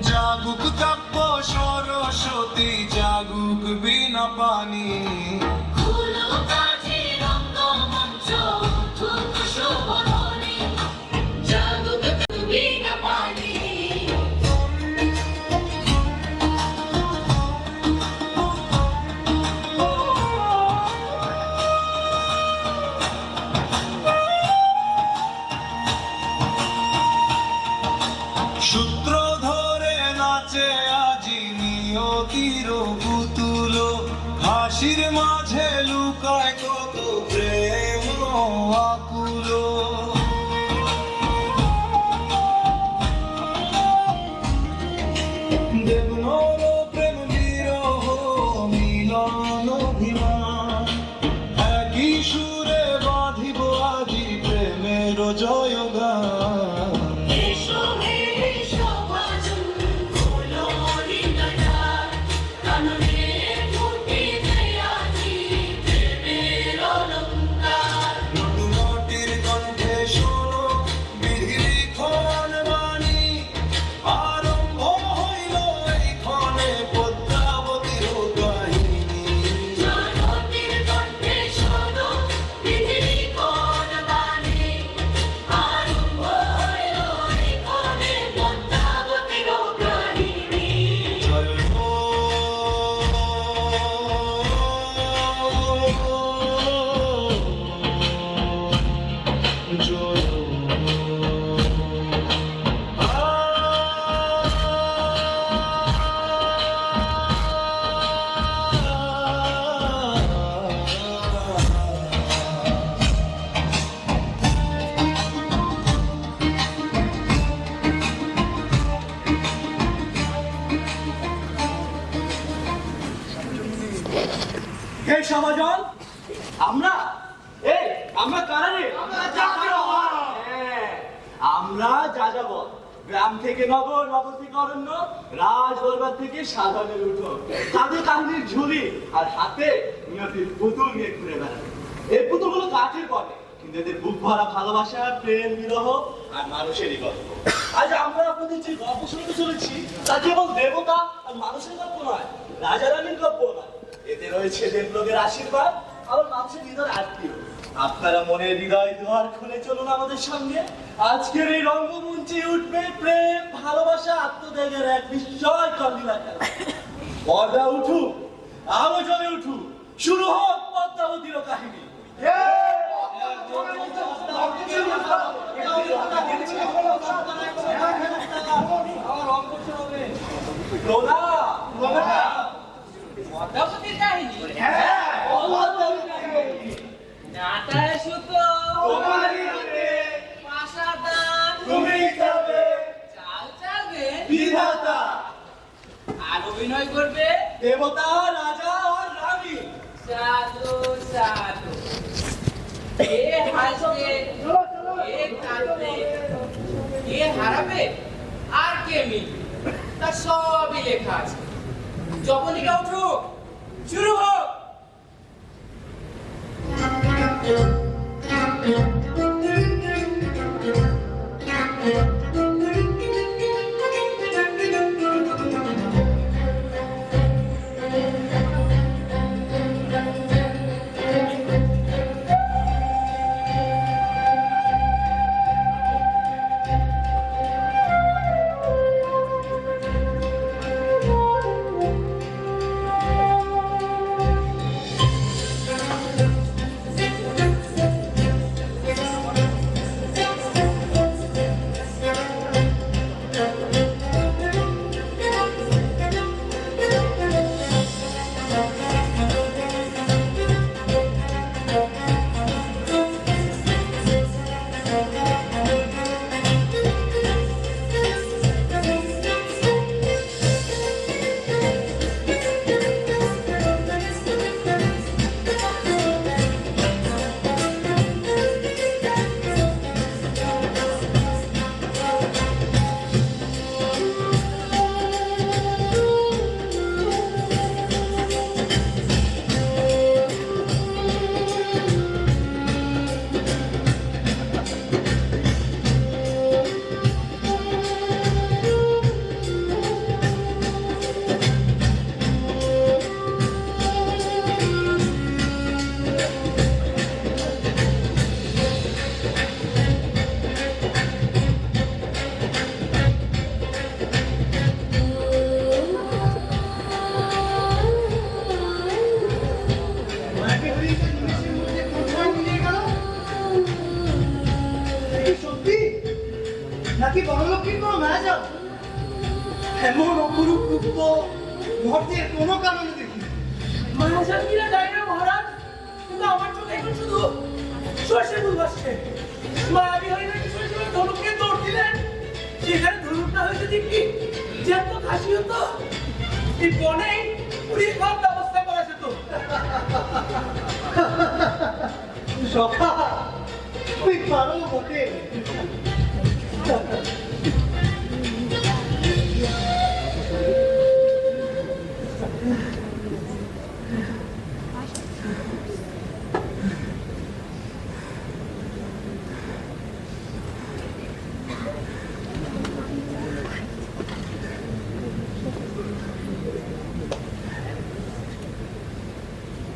জাগুক কাব্য সরস্বতী, জাগুক বিনা পানি। সূত্র ধরে নাচে আজি নিয়তির পুতুল, হাসির মাঝে লুকায় কত প্রেম আকুল। দেবনর প্রেম বিরহ মিলন অভিমান, একই সুরে বাঁধিব আজি প্রেমের জয়গান। সমাজন আমরা আমরা কারা রে? আমরা যাযাবর, গ্রাম থেকে নগর, নগর থেকে অরণ্য, রাজ দরবার থেকে সাধারণের উঠো, তাদের কাহিনীর ঝুলি আর হাতে নিয়তির পুতুল নিয়ে ঘুরে বেড়াবে। এই পুতুলগুলো কাঠের বটে, কিন্তু এদের বুক ভরা ভালোবাসা, প্রেম, বিরহ আর মানুষেরই গল্প। আজ আমরা আপনাদের যে গল্প শুনতে চলেছি তা কেবল দেবতা আর মানুষের গল্প নয়, রাজা রানীর গল্প নয়। এতে রয়েছে দেবলোকের আশীর্বাদ, আবার মানুষের হৃদয় আত্মীয়। আপনারা মনের হৃদয় দুয়ার খুলে চলুন আমাদের সঙ্গে। আজকের এই রঙ্গমঞ্চে উঠবে প্রেম, ভালোবাসা, আত্মত্যাগের এক বিস্ময়কর লীলা খেলা। পর্দা উঠুক, আলোচনায় উঠুক, শুরু হোক পদ্মাবতীর কাহিনী। পদ্মাবতীর কাহিনী? নাটায় সুতো তোমারই হাতে, পাশা দান তুমিই খাবে, চাল চালবে বিধাতা, আর অভিনয় করবে দেবতা, রাজা আর রানী। সাধু সাধু, কে হাসবে, কে কাঁদবে, কে হারাবে আর কে মিলবে, তা সবই লেখা আছে। যখনই উঠুক, শুরু হোক। গণলক্ষ্মীর কোনো ম্যানেজার এমন অপরূপ রূপ তো মুহূর্তের কোনো কারণে দেখি মহাজন কিনা যায় না মহারাজ, কিন্তু আমার চোখে এখন শুধু সর্ষে ফুল ভাসছে। মায়াবী হয়ে নাকি সর্ষে ধনুককে দৌড় দিলেন, সেখানে ধনুকটা হয়েছে দিব্যি জ্যান্ত খাসি হতো, এই বনে পুড়িয়ে খাওয়ার ব্যবস্থা করা যেত। সখা তুই পারো বটে।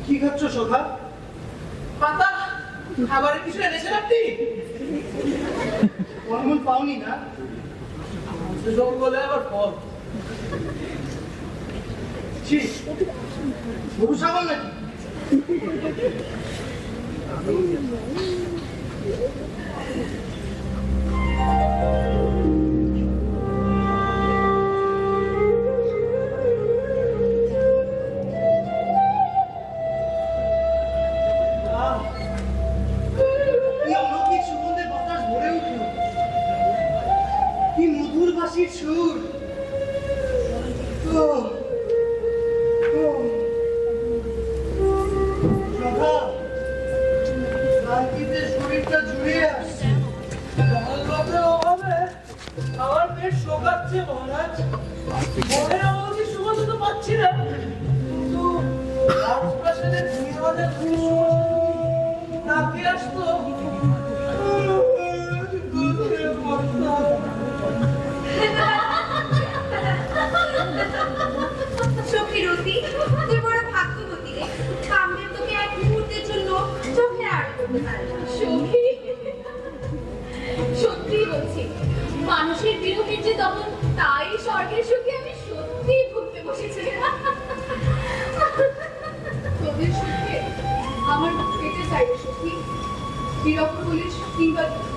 কি খাচ্ছ সখা? পাতা খাবারের কিছু এনেছেন আপনি? ফলমূল পাওনি না? জঙ্গলে আবার ফল। ছি, গরু ছাগল নাকি? কি অলৌকিক সুগন্ধে বাতাস ভরে উঠল, কি মধুর বাঁশির সুর। সখা, শান্তিতে শরীরটা জুড়িয়ে আসছে। জঙ্গলের অভাবে আমার পেট শোকাচ্ছে মহারাজ। মনের অবধি সুগন্ধ তো পাচ্ছি না, কিন্তু রাজপ্রাসাদের নির্মাণের দৃশ্য নাকি আসতো। সখী রতি, তুই বড় ভাগ্যবতী রে। কামদেব তোকে এক মুহূর্তের জন্য চোখে আড়াল করতে পারে না। সখী, সত্যি বলছি, মানুষের বিরহের যে তখন, তাই স্বর্গের সুখে আমি সত্যি ভুগতে বসেছি। তোদের সুখে আমার পেটে চাইবে সখী, বিরক্ত বলিস কিংবা দুঃখ,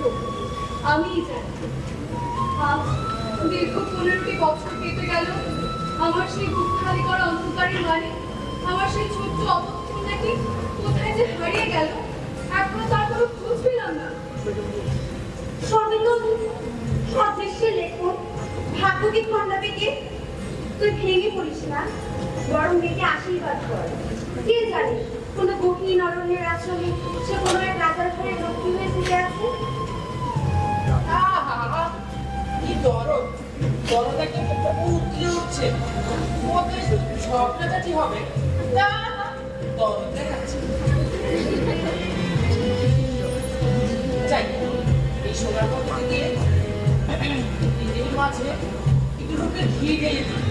আমিই জানি। আজ দীর্ঘ 15টি বছর কেটে গেল, আমার সেই বুক খালি করা অন্ধকারের মানে, আমার সেই ছোট্ট অবস্থ নাকি কোথায় যে হারিয়ে গেল, এখনো তার কোনো খোঁজ পেলাম না। সর্বজন সদৃশ্যের লেখন ভাগ্যকে খণ্ডাবে কে? তুই ভেঙে পড়িস না, বরং ডেকে আশীর্বাদ কর। কে জানে কোনো গহীন অরণ্যের আশ্রমে সে কোনো এক রাজার ঘরে লক্ষ্মী হয়ে থেকে আছে। আহা, কি দরদ, দরদ একটা উতলে উঠছে। ওদের ঝগড়াঝাটি হবে, না দরদ দেখাচ্ছে। যাই, এই সোনার পদ্ধতি দিয়ে দিদির মাঝে একটু রূপের ঘি ঢেলে দিই,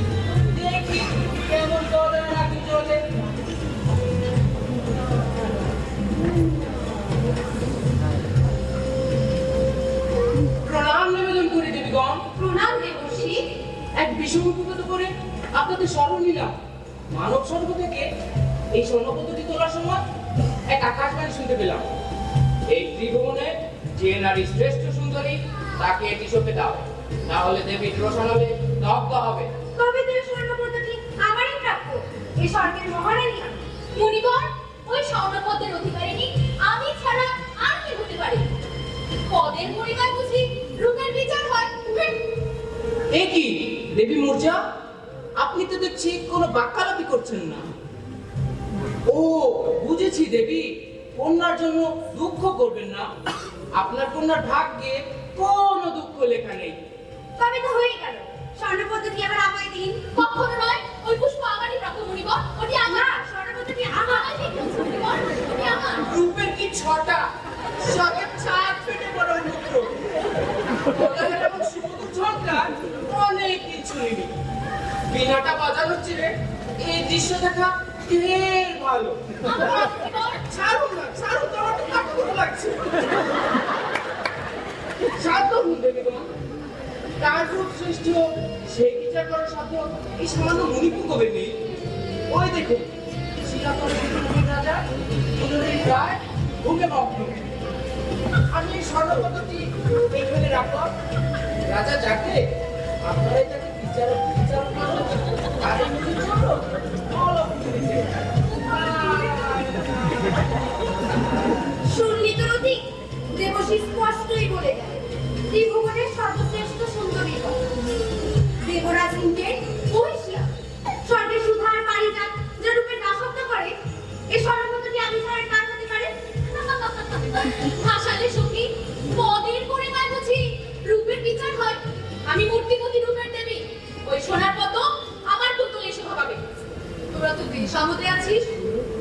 দেখি কেমন জলে নাকি জলে। প্রণাম নিবেদন করে দেবীগণ। প্রণাম দেবর্ষি। এক বিষম উপগত করে আপনাদের স্মরণ নিলাম। মানব স্বর্গ থেকে এই স্বর্ণ পদ্ধতি তোলার সময় এক আকাশবাণী শুনতে পেলাম, এই ত্রিভুবনে যে নারী শ্রেষ্ঠ সুন্দরী তাকে এটি সঁপে দাও, না হলে দেবীর রোশনালে দগ্ধ হবে। তবে তোর স্বর্ণপদ্মটি আমারই প্রাপ্য। এ স্বর্গের মহারানী আমি। মুনিবর, ওই স্বর্ণপদ্মের অধিকারিণী আমি ছাড়া আর কি হতে পারে? পদের পরিবার বুঝি রূপের বিচার হয়? এ কি দেবী মূর্ছা, আপনি তো দেখছি কোনো বাক্যালাপি করছেন না। ও বুঝেছি দেবী, কন্যার জন্য দুঃখ করবেন না। আপনার কন্যার ভাগ্যে কোনো দুঃখ লেখা নেই। তবে তো হয়ে গেল, স্বর্ণপদ্মটি আবার আমায় দিন। কখনো নয়, ওই পুষ্প আমারই প্রাপ্য মুনিবর। ওটি আমার। না, স্বর্ণপদ্মটি আমার। আমারই প্রাপ্য মুনিবর, ওটি আমার। রূপের কি ছটা, সবের ছাদ ফেটে পড়ে উন্মুক্ত। ওদের এমন সুমধুর ঝগড়া অনেক কিছু নেই। বিনাটা বাজানোর চেয়ে এই দৃশ্য দেখা ঢের ভালো। আমার মুনিবর, ছাড়ুন না, ছাড়ুন তো, আমার তো কাটুকুটো লাগছে। শান্ত হন দেবীগণ, তার রূপ সৃষ্টি হোক সেই বিচার করার সাধ্য এই সামান্য মণিপুঙ্গবের নেই। ওই দেখুন, চিরাতন রাজা পুনরের রায় ভূমে মগ্ন। আমি এই স্বর্ণপদ্মটি এখানে রাখলাম, রাজা যাকে আপনারাই তাকে বিচারক করলেন তাকে নিজের জন্য অলক্ষণে শুনলি তো রতি, দেবশ্রী স্পষ্টই বলে গেল ত্রিভুবনের সর্বশ্রেষ্ঠ সুন্দরী কথা। দেবরাজ ইন্দ্রের মহিষিয়া স্বর্গের সুধার পারিজাত যে রূপে দাসত্ব করে, এ স্বর্ণপদটি আমি ছাড়া কার হতে পারে? হাসালে সখী, পদের করে তাই বুঝি রূপের বিচার হয়? আমি মূর্তিমতী রূপের দেবী, ওই সোনার পদ আমার পুতুল এসে ভাবাবে। তোরা তো বেশ আমোদে আছিস,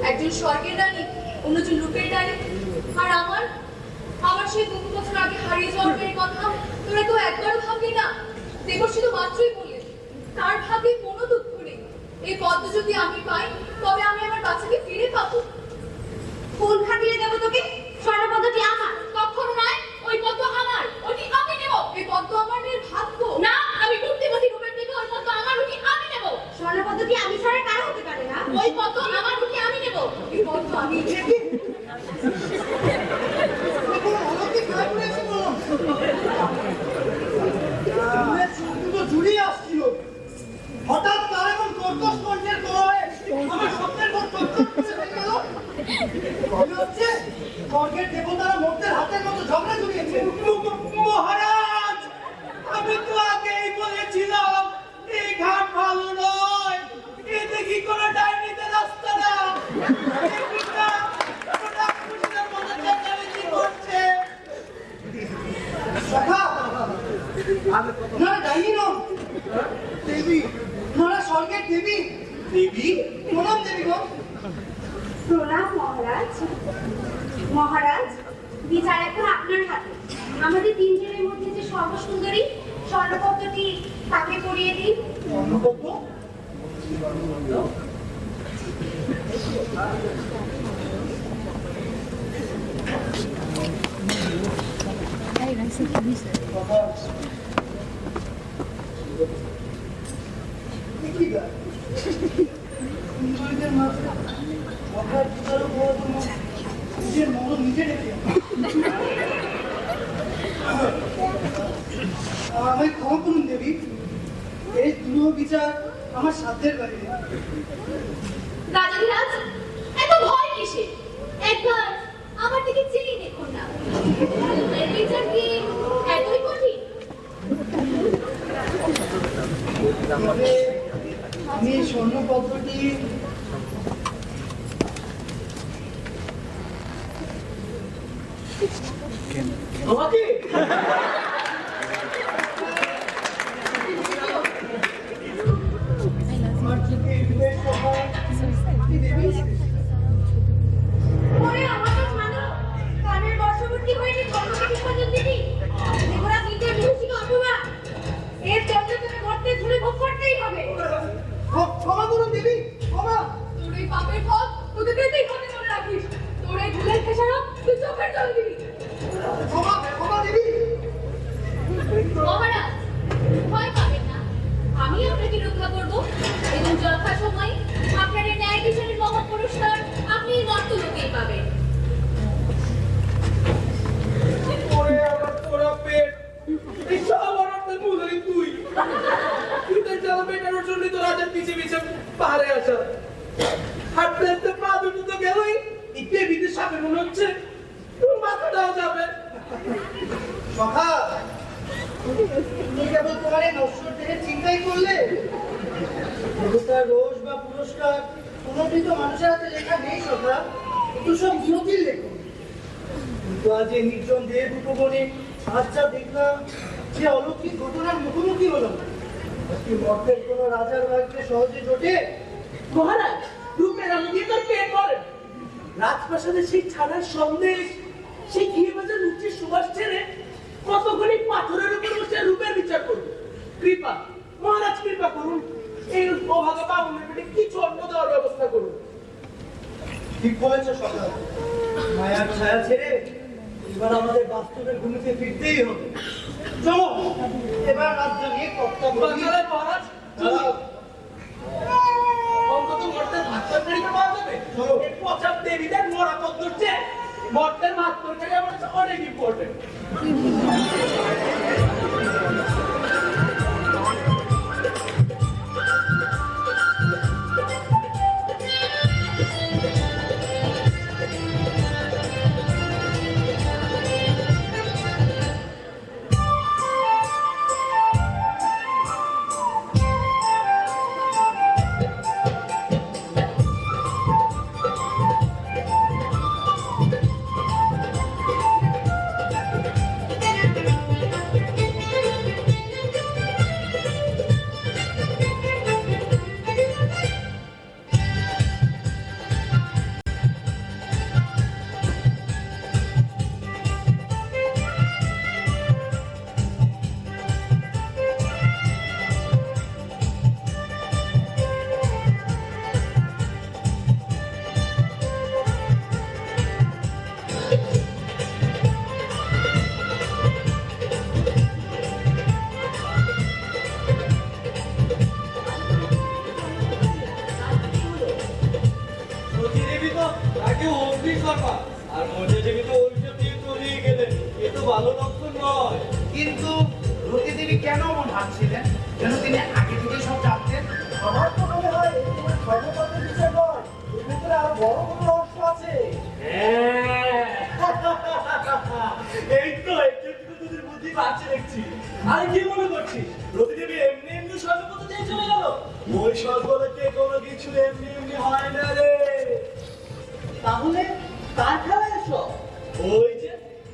একজন স্বর্গের রানী, অন্যজন রূপের রানী, আর আমার সেই বহু বছর আগে হারিয়ে যাওয়ার মেয়ের কথা তোরা তো একবারও ভাবলি না। দেবশ্রী তো মাত্রই বললেন তার ভাগ্যে কোনো দুঃখ নেই, এই পদ্ম যদি আমি পাই তবে আমি আমার বাচ্চাকে ফিরে পাবো। কোন খাতিরে দেব তোকে? স্বর্ণপদটি আমার। কখনো নয়, ওই পদ্ম আমার, ওটি আমি নেব। এই পদ্ম আমার মেয়ের ভাগ্য না, আমি মূর্তিমতী রূপের দেবী, ওই পদ্ম আমার, ওটি আমি নেব। স্বর্ণপদটি আমি ছাড়া কার হতে পারে না? ওই পদ্ম আমার, ওটি আমি নেব। এই পদ্ম আমি কোনো অলৌকিক হয়ে পড়েছে বললাম। আমার চোখ দুটো জুড়িয়ে আসছিল, হঠাৎ তার এমন কর্কশ কণ্ঠের গলায় আমার স্বপ্নের ঘর চকচক করে হয়ে গেল। মনে হচ্ছে স্বর্গের দেবতারা মর্তের হাতের মতো ঝগড়া জড়িয়েছে। মহারাজ, আমি তো আগেই বলেছিলাম এই ঘাট ভালো নয়, এতে কি কোনো ডাইনিতে রাস্তা না। না ডাইনি নন, দেবী, ওনারা স্বর্গের দেবী। দেবী? প্রণাম দেবী গো। প্রণাম মহারাজ। মহারাজ, বিচার এখন আপনার হাতে। আমাদের তিনজনের মধ্যে যে সর্বসুন্দরী স্বর্ণপদ্মটি তাকে পরিয়ে দিন। স্বর্ণপদ্ম? কি গা? সুন্দরীদের মাঝে অকার বিচারক হওয়ার জন্য নিজের মন নিজে রেখে আমায় ক্ষমা করুন দেবী, এই দুরূহ বিচার আমার সাধ্যের বাইরে। রাজাধিরাজ, এত ভয় কিসে? একবার আমার দিকে চেয়ে দেখুন না, রূপের বিচার কি এতই কঠিন? তবে আমি এই স্বর্ণপদ্মটি আমাকে আমার চোখে বিবেক সভা কি দেবী? ওরে আমার তো জানো, কানের বর্ষবর্তী হয়নি স্বর্ণপতি পর্যন্ত দিদি। দেবরাজ ইন্দ্রের বিভূষিত অপমান, এর জন্য তুমি গর্তে ঝুলে ভোগ করতেই হবে। ক্ষমা করুন দেবী, ক্ষমা। তোর এই পাপের ফল তোকে পেতেই হবে, মনে রাখিস। তোর এই ভুলের খেসারত তুই চোখের জল দিবি। ক্ষমা, ক্ষমা দেবী। মহারাজ, ভয় পাবেন না, আমি আপনাকে রক্ষা করব এবং যথা সময় আপনার এই ন্যায় বিচারের মহৎ পুরস্কার আপনি মর্তলোকেই পাবেন। ওরে আমার পোড়া পেট, এই সব অনর্থের মূল হলি তুই। তুই তোর জ্বালা মেটানোর জন্যই তো রাজার পিছে পিছে পাহাড়ে আসা। হাঁটতে হাঁটতে পা দুটো তো গেলই, এই দেবীতে সাপে মনে হচ্ছে তোর মাথাটাও যাবে। সখা, তুমি কেবল তোমার এই নশ্বর থেকে চিন্তাই করলে? দেবতার রোষ বা পুরস্কার কোনোটি তো মানুষের হাতে লেখা নেই সখা, একটু সব নিয়তির লেখো। কিন্তু আজ এই নির্জন দেব উপবনে আজ যা দেখলাম, যে অলৌকিক ঘটনার মুখোমুখি হলাম, আজকে মর্তের কোনো রাজার ভাগ্যে সহজে জোটে? মহারাজ, রূপের আমি দিয়ে তোর পেট ভরে। রাজপ্রাসাদের সেই ছানার সন্দেশ, সেই ঘিয়ে ভাজা লুচির সুবাস ছেড়ে কতগুলি পাথরের উপর বসে রূপের বিচার করবে। কৃপা, মহারাজ কৃপা করুন, এই অভাগা বাবুনের পেটে কিছু অন্ন দেওয়ার ব্যবস্থা করুন। ঠিক বলেছ সখা, মায়ার ছায়া ছেড়ে এবার আমাদের বাস্তবের ভূমিতে ফিরতেই হবে। চলো এবার রাজ্য নিয়ে কর্তা বলি। বাংলায় মহারাজ, চলুন। অন্তত মর্তের ভাত তরকারি তো পাওয়া যাবে। চলো। এই পচা দেবীদের মরা পদ্মর চেয়ে মর্তের ভাত তরকারি আমার কাছে অনেক ইম্পর্টেন্ট। তাকে অগ্নি শর্মা আর মজা দেবী তো উল্টো দিয়ে তলিয়ে গেলেন। এ তো ভালো লক্ষণ নয়। কিন্তু রতি দেবী কেন মন ভাবছিলেন? যেন তিনি আগে থেকে সব জানতেন। আমার তো মনে হয় এই তোমার ধর্মপত্রের বিষয় নয়, এর ভিতরে আরো বড় কোনো রহস্য আছে। হ্যাঁ। এই তো একটু একটু তোদের বুদ্ধি বাড়ছে দেখছি। আরে কি মনে করছিস রতি দেবী এমনি এমনি স্বর্গপথে দিয়ে চলে গেল? ওই স্বর্গলোকে কোনো কিছু এমনি এমনি হয় না রে। তাহলে কার খেলায় এসব? ওই যে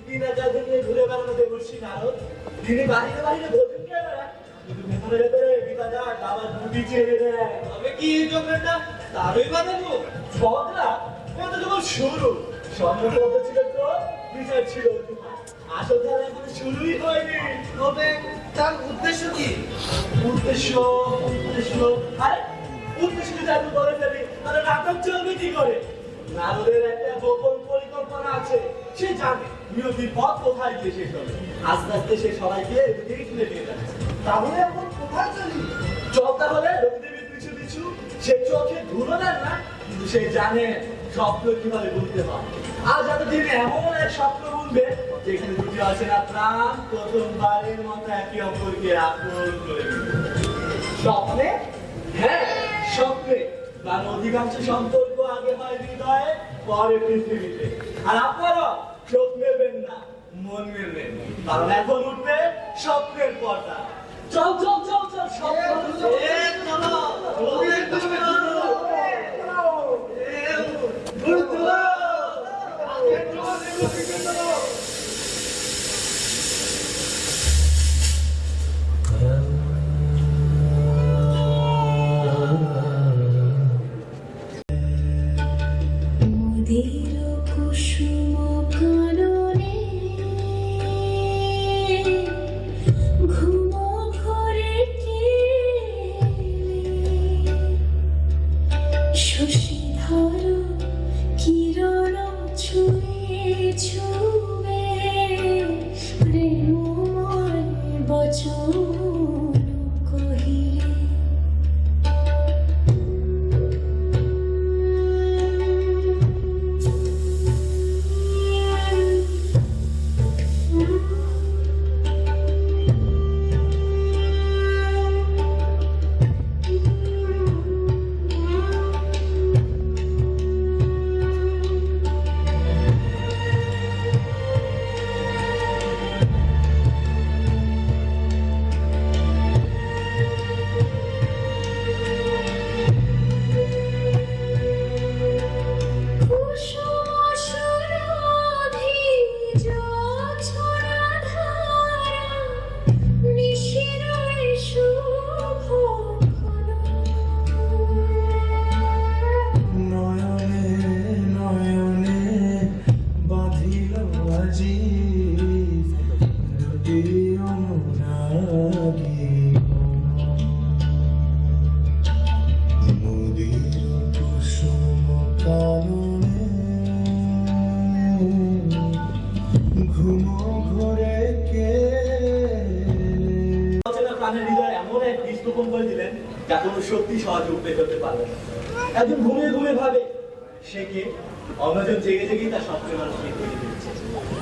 বিনা জাদু নিয়ে ঘুরে বেড়ানো দেবর্ষী নারদ, তিনি বাহিরে বাহিরে ভোজন খেয়ে বেড়ান, কিন্তু ভেতরে ভেতরে বিনা আবার বুদ্ধি চেয়ে দেয়। তবে কি এই ঝগড়াটা তারই বানাবো? ঝগড়া এটা তো কেবল শুরু। সম্পর্ক ছিল তো বিচার ছিল আসল খেলা এখনো শুরুই হয়নি। তবে তার উদ্দেশ্য কি? উদ্দেশ্য উদ্দেশ্য আরে উদ্দেশ্য জাদু করে ফেলি তাহলে নাটক চলবে কি করে? নারদের একটা গোপন পরিকল্পনা আছে। সে জানে নিয়তির পথ কোথায় গিয়ে শেষ হবে। আস্তে আস্তে সে সবাইকে এদিকেই তুলে নিয়ে যাচ্ছে। তাহলে এখন কোথায় চলি? চল তাহলে রতিদেবীর পিছু পিছু। সে চোখে ধুলো দেন না, কিন্তু সে জানে স্বপ্ন কিভাবে বুনতে হয়। আর যাতে তিনি এমন এক স্বপ্ন বুনবে যেখানে দুটি অচেনা প্রাণ প্রথমবারের মতো একে অপরকে আপন করে নেবে। স্বপ্নে? হ্যাঁ স্বপ্নে। কারণ অধিকাংশ সম্পর্ক আগে হয় হৃদয়ে, পরে পৃথিবীতে। আর আপনারা চোখ মেলবেন না, মন মেলবেন, কারণ এখন উঠবে স্বপ্নের পর্দা। চল চল চল চল মোদের কুসুম কাননে ঘুম ঘরে শশীধর কিরণ ছুঁয়ে ছুঁবে প্রেমময় বচন কহিলে। নয়নে নয়নে বাঁধিল আজি দুটি অনুরাগী মোদের কুসুম কাননে ঘুম ঘরে কে অচেনা প্রাণের হৃদয়ে এমন এক বিস্ফোরণ করে দিলেন যা কোনো শক্তি সহজে উপরে করতে পারবে না। একজন ঘুমিয়ে ঘুমিয়ে ভাবে সে কে, অন্যজন জেগে জেগেই তার স্বপ্নের মানুষকে তৈরি দিচ্ছে।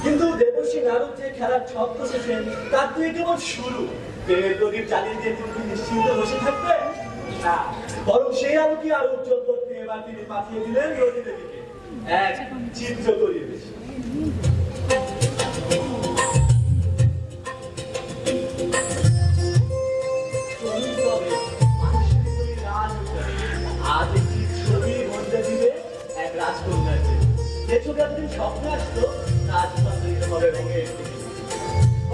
কিন্তু দেবর্ষী নারদ যে খেলার ছক কষেছেন তার তো কেবল শুরু। প্রেমের প্রদীপ জ্বালিয়ে দিয়ে তিনি নিশ্চিন্ত বসে থাকবেন না, বরং সেই আলোকে আরো উজ্জ্বল করতে এবার তিনি পাঠিয়ে দিলেন রতি দেবীকে এক চিত্র পরিবেশ। আজ একটি ছবি মধ্যে দিবে এক রাজকন্যাকে। যে ছবি এতদিন স্বপ্নে আসতো আজ বাস্তবিত হবে রঙে।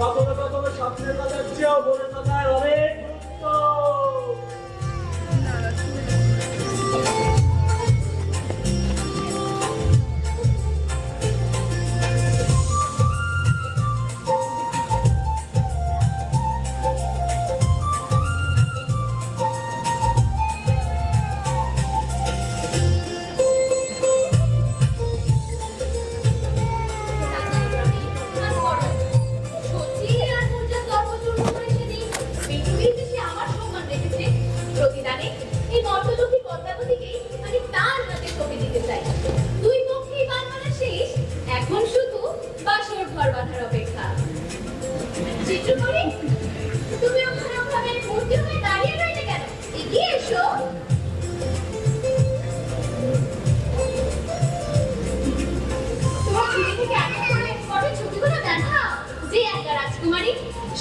কখনো কখনো স্বপ্নের কথার চেয়েও মনের কথায় অনেক গুরুত্ব। সত্যি আর পূজার গর্ব চূর্ণ করে সেদিন পৃথিবীর দেশে আমার সম্মান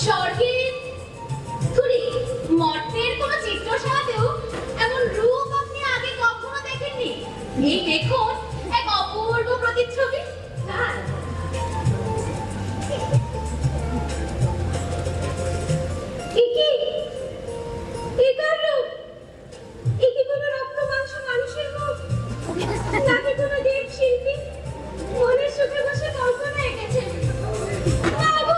স্বর্গের খুড়ি মর্তের কোনো চিত্রশালাতেও এমন রূপ আপনি আগে কখনো দেখেননি। এই দেখুন এক অপূর্ব প্রতিচ্ছবি। কার? এ কি? এ কার রূপ? এ কি কোনো রক্ত মাংস মানুষের মুখ? নাকি কোনো দেব শিল্পী মনের সুখে বসে কল্পনা এঁকেছেন? বাবু!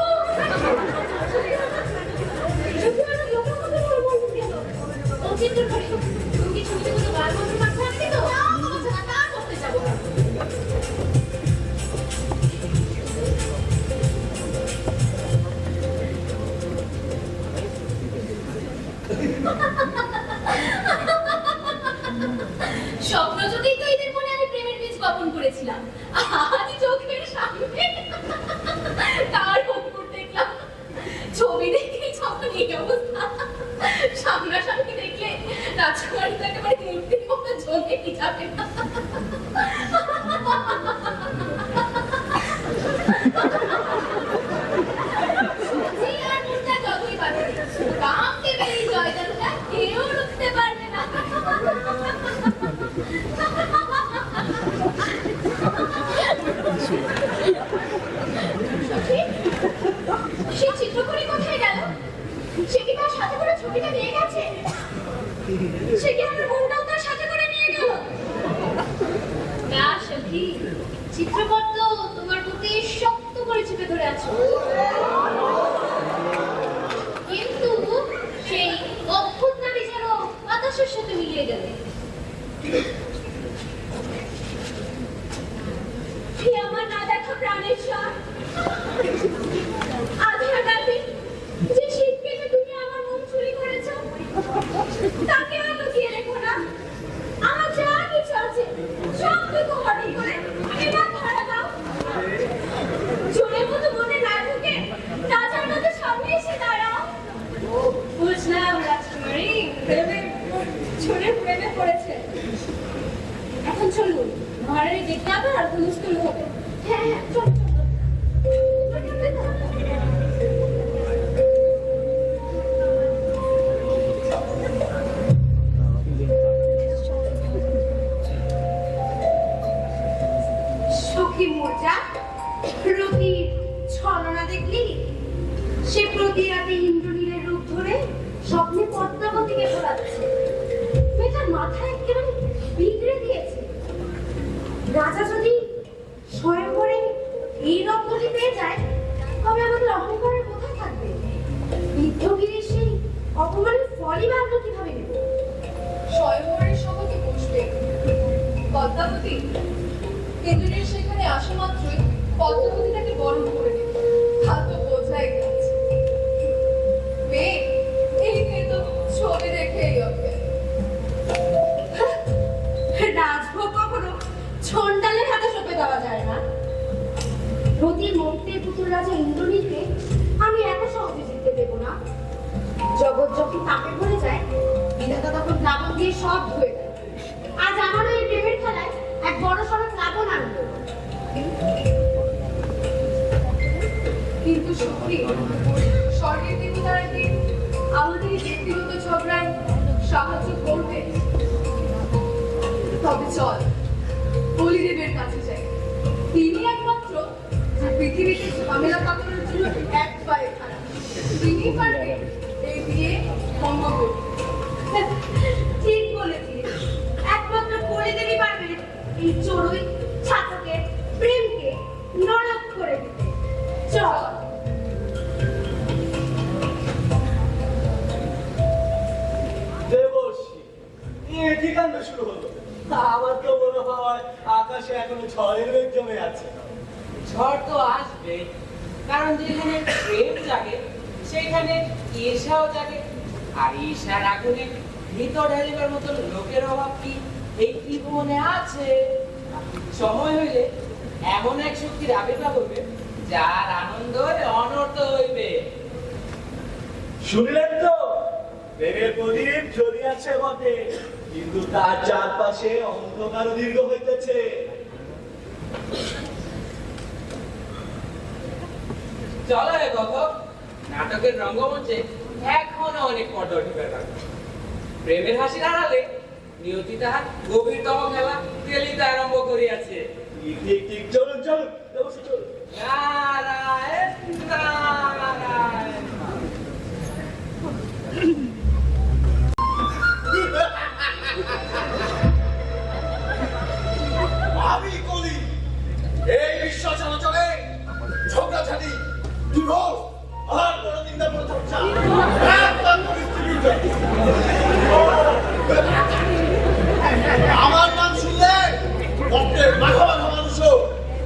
স্বপ্ন যুগেই তো এদের মনে আমি প্রেমের বীজ বপন করেছিলাম। আজ চোখের সামনে তার অঙ্কুর দেখলাম। ছবি দেখে যখন এই অবস্থা, সামনাসামনি দেখলে রাজকুমারী তো একেবারে মূর্তির মতো জমে কি যাবে না। সত্যি আর মুখটা যতই বাঁধে, কামকে বেরিয়ে জয়দানটা কেউ রুখতে পারবে না। সে চিত্রকরী কোথায় গেল? সে কি তার সাথে করে ছবিটা নিয়ে গেছে? সে কি আমার বোনটাও তার সাথে করে নিয়ে গেল? না সখী, চিত্রপট তো তোমার বুকে শক্ত করে চেপে ধরে আছো, কিন্তু সেই অদ্ভুত নারী যেন বাতাসের সাথে মিলিয়ে গেল। আমার না দেখা প্রাণের সার আধার রাতে যে শীত কেটে তুমি আমার মন চুরি করেছ, তাকে আর লুকিয়ে রেখো না। আমার যা কিছু আছে সবটুকু হঠাৎ করে এবার ধরা দাও। চোরের মতো মনে না ঢুকে রাজার মতো সামনে এসে দাঁড়াও। বুঝলাম রাজকুমারী চোরের প্রেমে পড়েছে। এখন চলুন, ঘরে দেখতে হবে আর হুলস্থুল হবে। হ্যাঁ হ্যাঁ চল চল। সখী মোর্চা রতির ছলনা দেখলি? সে প্রতি রাতে ইন্দ্রনীলের রূপ ধরে স্বপ্নে পদ্মাবতীকে ঘোরাচ্ছে। মেয়েটার মাথায় একেবারে বিগড়ে দিয়েছে। রাজা যদি স্বয়ংবরে এই রত্নটি পেয়ে যায়, তবে আমাদের অহংকারের কোথায় থাকবে? বিদ্ধগিরির সেই অপমানের ফলই বা আমরা কিভাবে নেব? স্বয়ংবরের সভাকে বসবে পদ্মাবতী। কেন্দ্রের সেখানে আসা মাত্রই পদ্মাবতী তাকে বরণ করে নেবে। তা তো বোঝাই গেছে। মেয়ে এলিকে তো ছবি দেখেই হবে। রাজভোগ কখনো ছন্ডালের হাতে সঁপে দেওয়া যায় না। রতির মর্তের পুতুল রাজা ইন্দ্রনীলকে আমি এত সহজে জিততে দেব না। জগৎ যখন তাপে ভরে যায়, বিধাতা তখন প্লাবন দিয়ে সব ধুয়ে দেয়। আজ আমারও এই প্রেমের খেলায় এক বড় সড়ক প্লাবন আনবো। কিন্তু সত্যি স্বর্গের দেবতারা কি আমাদের এই ব্যক্তিগত ঝগড়ায় সাহায্য করবে? তবে চল বলিদেবের কাছে যাই। তিনি একমাত্র যে পৃথিবীতে ঝামেলা পাকানোর জন্য এক পায়ে খারাপ। তিনি পারবে এই বিয়ে ভঙ্গ করতে। ঠিক বলেছিস, একমাত্র বলিদেবী পারবে এই চড়ুই ছাতকের প্রেমকে নরক করে দিতে। চল। দেবর্ষি, এ কি কাণ্ড শুরু হলো? আমার তো মনে হয় আকাশে এখনো ঝড়ের মেঘ জমে আছে। ঝড় তো আসবে, কারণ যেখানে প্রেম জাগে সেখানে ঈর্ষাও জাগে। আর ঈর্ষার আগুনে ভিতর ঢালিবার মতো লোকের অভাব কি এই ত্রিভুবনে আছে? সময় হইলে এমন এক শক্তির আবির্ভাব হবে যার আনন্দ অনর্থ হইবে। শুনলেন তো? প্রেমের প্রদীপ জ্বলিয়াছে বটে, কিন্তু তার চারপাশে অন্ধকার দীর্ঘ হইতেছে। চলো এ কথক, নাটকের রঙ্গমঞ্চে এখনো অনেক পর্দা ঢুকে থাকে। প্রেমের হাসির আড়ালে নিয়তি তাহার গভীরতম খেলা খেলিতে আরম্ভ করিয়াছে। ঠিক ঠিক, চলুন চলুন, দেবশ্রী চলুন। নারায়ণ নারায়ণ। আমি কলি এই বিশ্ব চলাচলে ঝগড়াঝাটি, ডিভোর্স আর বড় নিন্দা করে চর্চা একদম পরিস্থিতি। আমার নাম শুনলে রক্তের মাখা মাখা মানুষও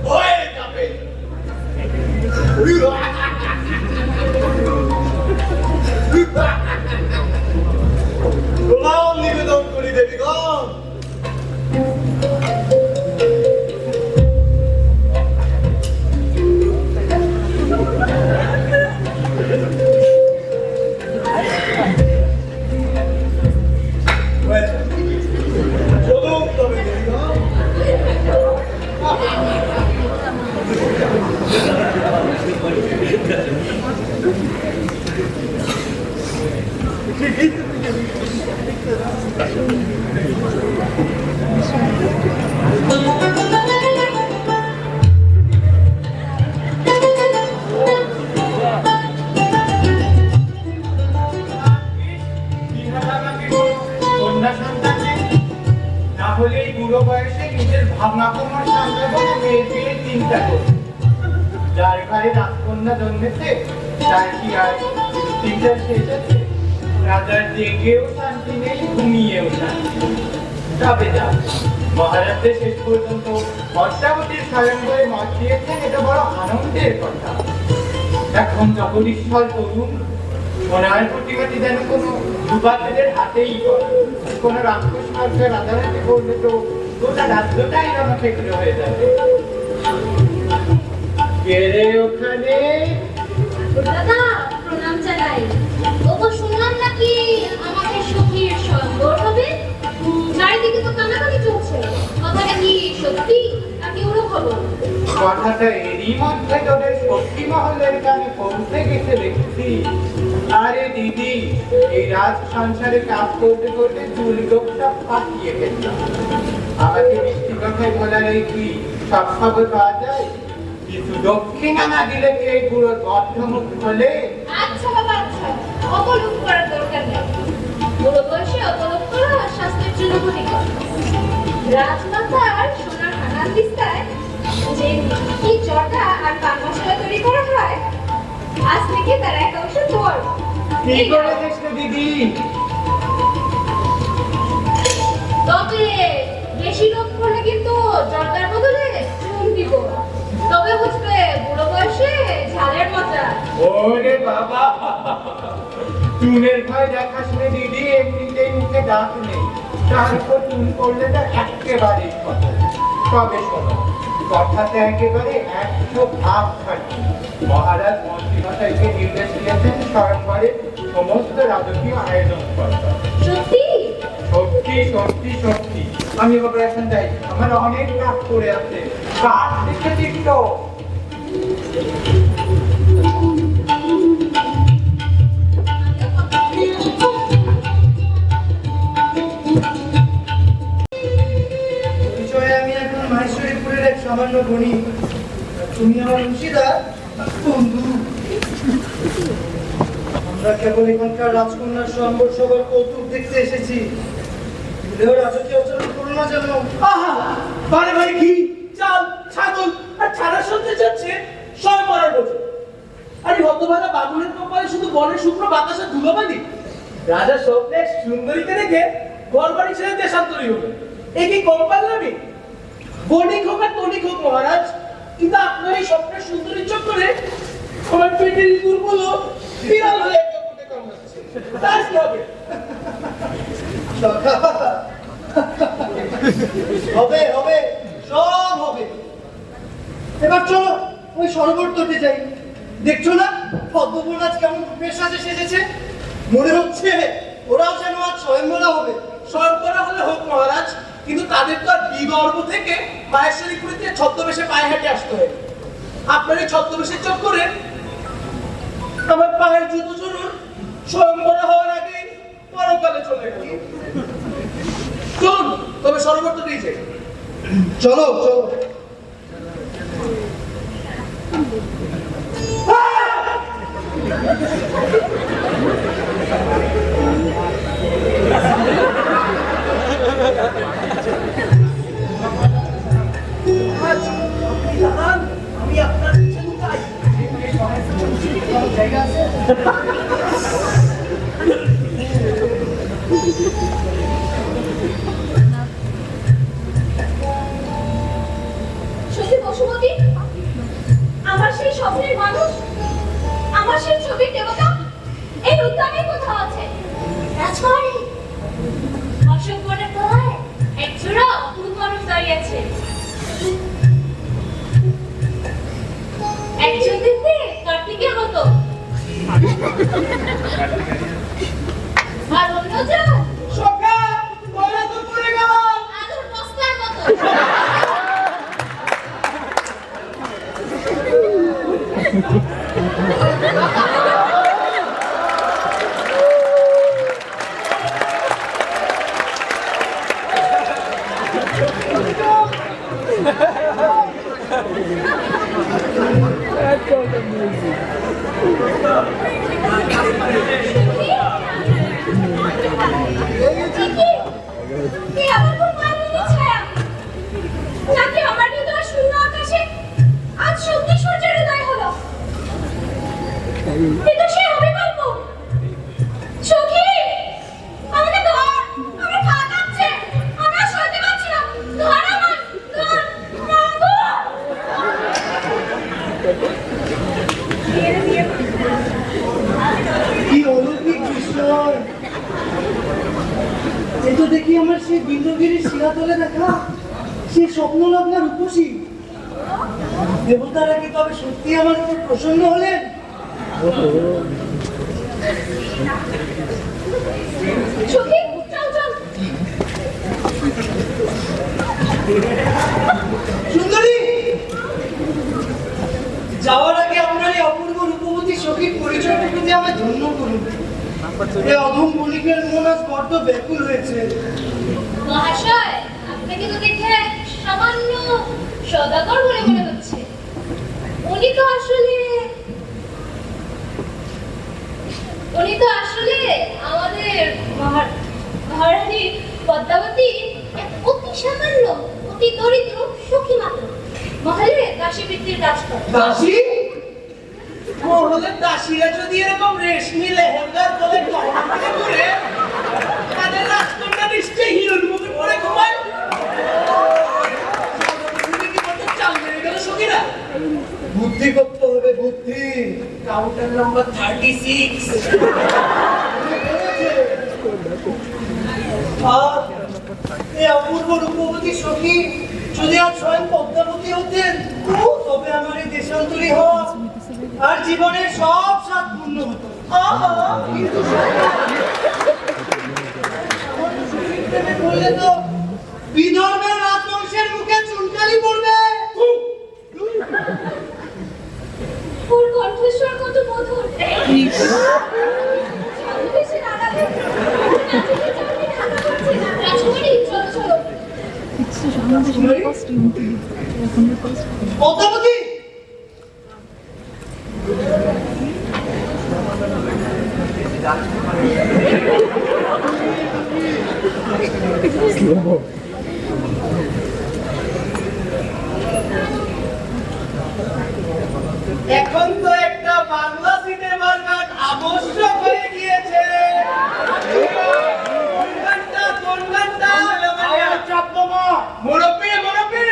ভয়ে কাঁপে। প্রণাম নিবেদন করি দেবীগণ। চলুন তবে দেবীগণ। কন্যা সন্তান নেই, না হলে এই বুড়ো বয়সে নিজের ভাবনা কমার সামলাবো না মেয়ের বিয়ে চিন্তা করবো। যার ঘরে রাজকন্যা জন্মেছে তার কি আর চিন্তা শেষ আছে? রাজার জেগেও শান্তি নেই, ঘুমিয়েও শান্তি নেই। তবে যা, মহারাজদের শেষ পর্যন্ত পদ্মাবতীর স্বয়ং করে মত দিয়েছেন, এটা বড় আনন্দের কথা। এখন জগদীশ্বর তরুণ, ওনার প্রতিবাদী যেন কোনো যুবাদের হাতেই পড়ে। কোনো রাক্ষস মার্গে রাজারাতি করলে তো গোটা রাজ্যটাই রণক্ষেত্র হয়ে যাবে। কে রে ওখানে? দাদা প্রণাম জানাই। ওগো শুনলাম নাকি আমাদের সখীর সঙ্গর হবে? চারিদিকে তো কানাকানি চলছে, কথাটা কি সত্যি নাকি ওরও খবর? কথাটা এরই মধ্যে তোদের শক্তি মহলের কানে পৌঁছে গেছে দেখছি। আরে দিদি, এই রাজ সংসারে কাজ করতে করতে চুলগোপটা ফাটিয়ে ফেললাম। আমাকে মিষ্টি কথায় বলার এই কি সব খবর পাওয়া যায়? কিছু দক্ষিণা না দিলে কি এই বুড়োর বদ্ধমুখ খোলে? আচ্ছা বাবা আচ্ছা, অত লোক করার দরকার নেই। বুড়ো বয়সে অত লোক করা স্বাস্থ্যের জন্য ক্ষতিকর। রাজমাতার সোনার হানার বিস্তায় যে কি জটা আর পান মশলা তৈরি করা হয়, আজ থেকে তার এক অংশ তোর। কি করে দেখছো দিদি? তবে বেশি লোক হলে কিন্তু জর্দার বদলে চুন দিব। তবে বুঝবে বুড়ো বয়সে ঝালের মজা। ওরে বাবা, চুনের ভয় দেখাস নে দিদি, এমনিতেই মুখে দাঁত নেই, তার উপর চুন করলে তো একেবারেই কথা। তবে শোনো, কথাতে একেবারে 100 থাকি। মহারাজ মন্ত্রীমশাইকে নির্দেশ দিয়েছেন স্বয়ংবরে সমস্ত রাজকীয় আয়োজন করতে। সত্যি সত্যি সত্যি সত্যি। আমি এবার এখন যাই, আমার অনেক কাজ করে আছে। কাজ দেখেছিস তো? বিষয়ে আমি এখন মাহেশ্বরীপুরের এক সামান্য বণিক। তুমি আমার মুর্শিদার বন্ধু। আমরা কেবল এখানকার রাজকন্যার সম্বর সবার কৌতুক দেখতে এসেছি। ভুলেও রাজকীয় আচরণ করো না যেন। আহা, বারে বারে ঘি, চাল, ছাগল আর ছাড়া সত্যি যাচ্ছে সব মরার বছর। আরে হতভাগা বাবুলের কপালে শুধু বনের শুকনো বাতাসে ধুলোবালি। রাজা স্বপ্নে সুন্দরীকে দেখে ঘর বাড়ি ছেড়ে দেশান্তরী হলো। এ কি কম পারলামি? বণিক হোক আর তনিক হোক মহারাজ, কিন্তু আপনার এই স্বপ্নের সুন্দরী চক্করে আমার পেটের ইঁদুরগুলো বিড়াল হয়ে কামড়ে কামড়াচ্ছে। তার কি হবে? হবে হবে, সব হবে। এবার চলো ওই সরোবর তটে যাই। দেখছো না পদ্মবনাজ কেমন রূপের সাথে সেজেছে? মনে হচ্ছে ওরাও যেন আজ স্বয়ংবরা হবে। স্বয়ংবরা হলে হোক মহারাজ, কিন্তু তাদের তো আর বিগর্ভ থেকে মাহেশ্বরীপুরীতে ছদ্মবেশে পায়ে হেঁটে আসতে হয়। আপনার এই ছদ্মবেশের চক্করে আমার পায়ের জুতো চুরুন স্বয়ংবর হওয়ার আগে পরকালে চলে গেল। চলুন তবে সরোবর তো দিয়েছে। চলো চলো। আমি আপনার চিন্তায় জায়গা আছে। সত্যি বসুমতী, আমার সেই স্বপ্নের মানুষ, আমার সেই ছবির দেবতা এই উদ্যানে কোথাও আছে। রাজকুমারী, অশোক বনের তলায় এক জোড়া অপরূপ মানুষ দাঁড়িয়ে আছে। একজন দেখতে কার্তিকের মতো, আর অন্যজন সখা বলে তো পড়ে গেলাম। আলুর বস্তার মতো। কি আমার কোন মালিনী ছায়া নাকি আমার হৃদয় শূন্য আকাশে আজ সত্যি সূর্যের উদয় হলো। কিন্তু সে অবিকল্প সখী, আমাকে ধর, আমার পা কাঁপছে, আমি আর সইতে পারছি না, ধর আমার, ধর, মাগো। কি অলৌকিক বিষয়! এ তো দেখি আমার সেই বিন্দুগিরির শিলাতলে দেখা সেই স্বপ্ন লগ্না রূপসী দেবতারা কি তবে সত্যি আমার উপর প্রসন্ন হলেন? সখী, চল চল। সুন্দরী, যাওয়ার আগে আপনার এই অপূর্ব রূপবতী সখীর পরিচয়টুকু দিয়ে আমায় ধন্য করুন। এই অধম বণিকের মন আজ বড্ড ব্যাকুল হয়েছে। মহাশয়, আপনাকে তো দেখে সামান্য সদাগর বলে মনে হচ্ছে। উনি তো আসলে আমাদের মহারানী পদ্মাবতী এক অতি সামান্য, অতি দরিদ্র সখী মাত্র। মহলে দাসীবৃত্তির কাজ করে। দাসী? মহলের দাসীরা যদি এরকম রেশমি লেহেঙ্গার তলে গহনা পরে ঘুরে, তাদের রাজকন্যা নিশ্চয়ই হিরোর মুখে পড়ে ঘুমায়। বুদ্ধি করতে হবে, বুদ্ধি। Counter number 36। আর এই অপূর্ব রূপবতী সখী যদি আজ স্বয়ং পদ্মাবতী হতেন, তবে আমার এই দেশান্তরী হওয়া আর জীবনের সব স্বাদ পূর্ণ হতো। কিন্তু সামান্য সখীর প্রেমে পড়লে তো বিদর্ভের রাজবংশের মুখে চুনকালি পড়বে। ওর কণ্ঠস্বর কত মধুর। ছদ্মবেশে দাঁড়াবে। রাজকুমারী, চলো চলো। পদ্মাবতী, এখন তো একটা বাংলা সিনেমার গান আবশ্যক হয়ে গিয়েছে। কোন গানটা? মুরব্বি, মুরব্বি।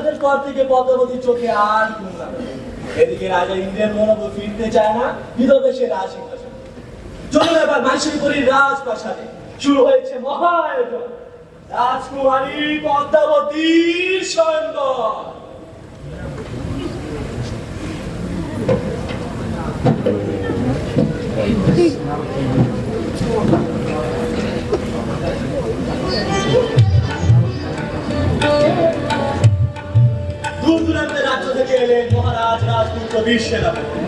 প্রাসাদের পর থেকে পদ্মাবতীর চোখে আর ঘুম লাগে না। এদিকে রাজা ইন্দ্রের মনোবল ফিরতে চায় না, বিধবে সে রাজসিংহাসন। চলুন এবার মাইশিপুরীর রাজপ্রাসাদে শুরু হয়েছে মহাআয়োজন, রাজকুমারী পদ্মাবতীর স্বয়ংবর। দূর দূরান্তের রাজ্য থেকে এলেন মহারাজ রাজপুত্র বীর সেনাপতি।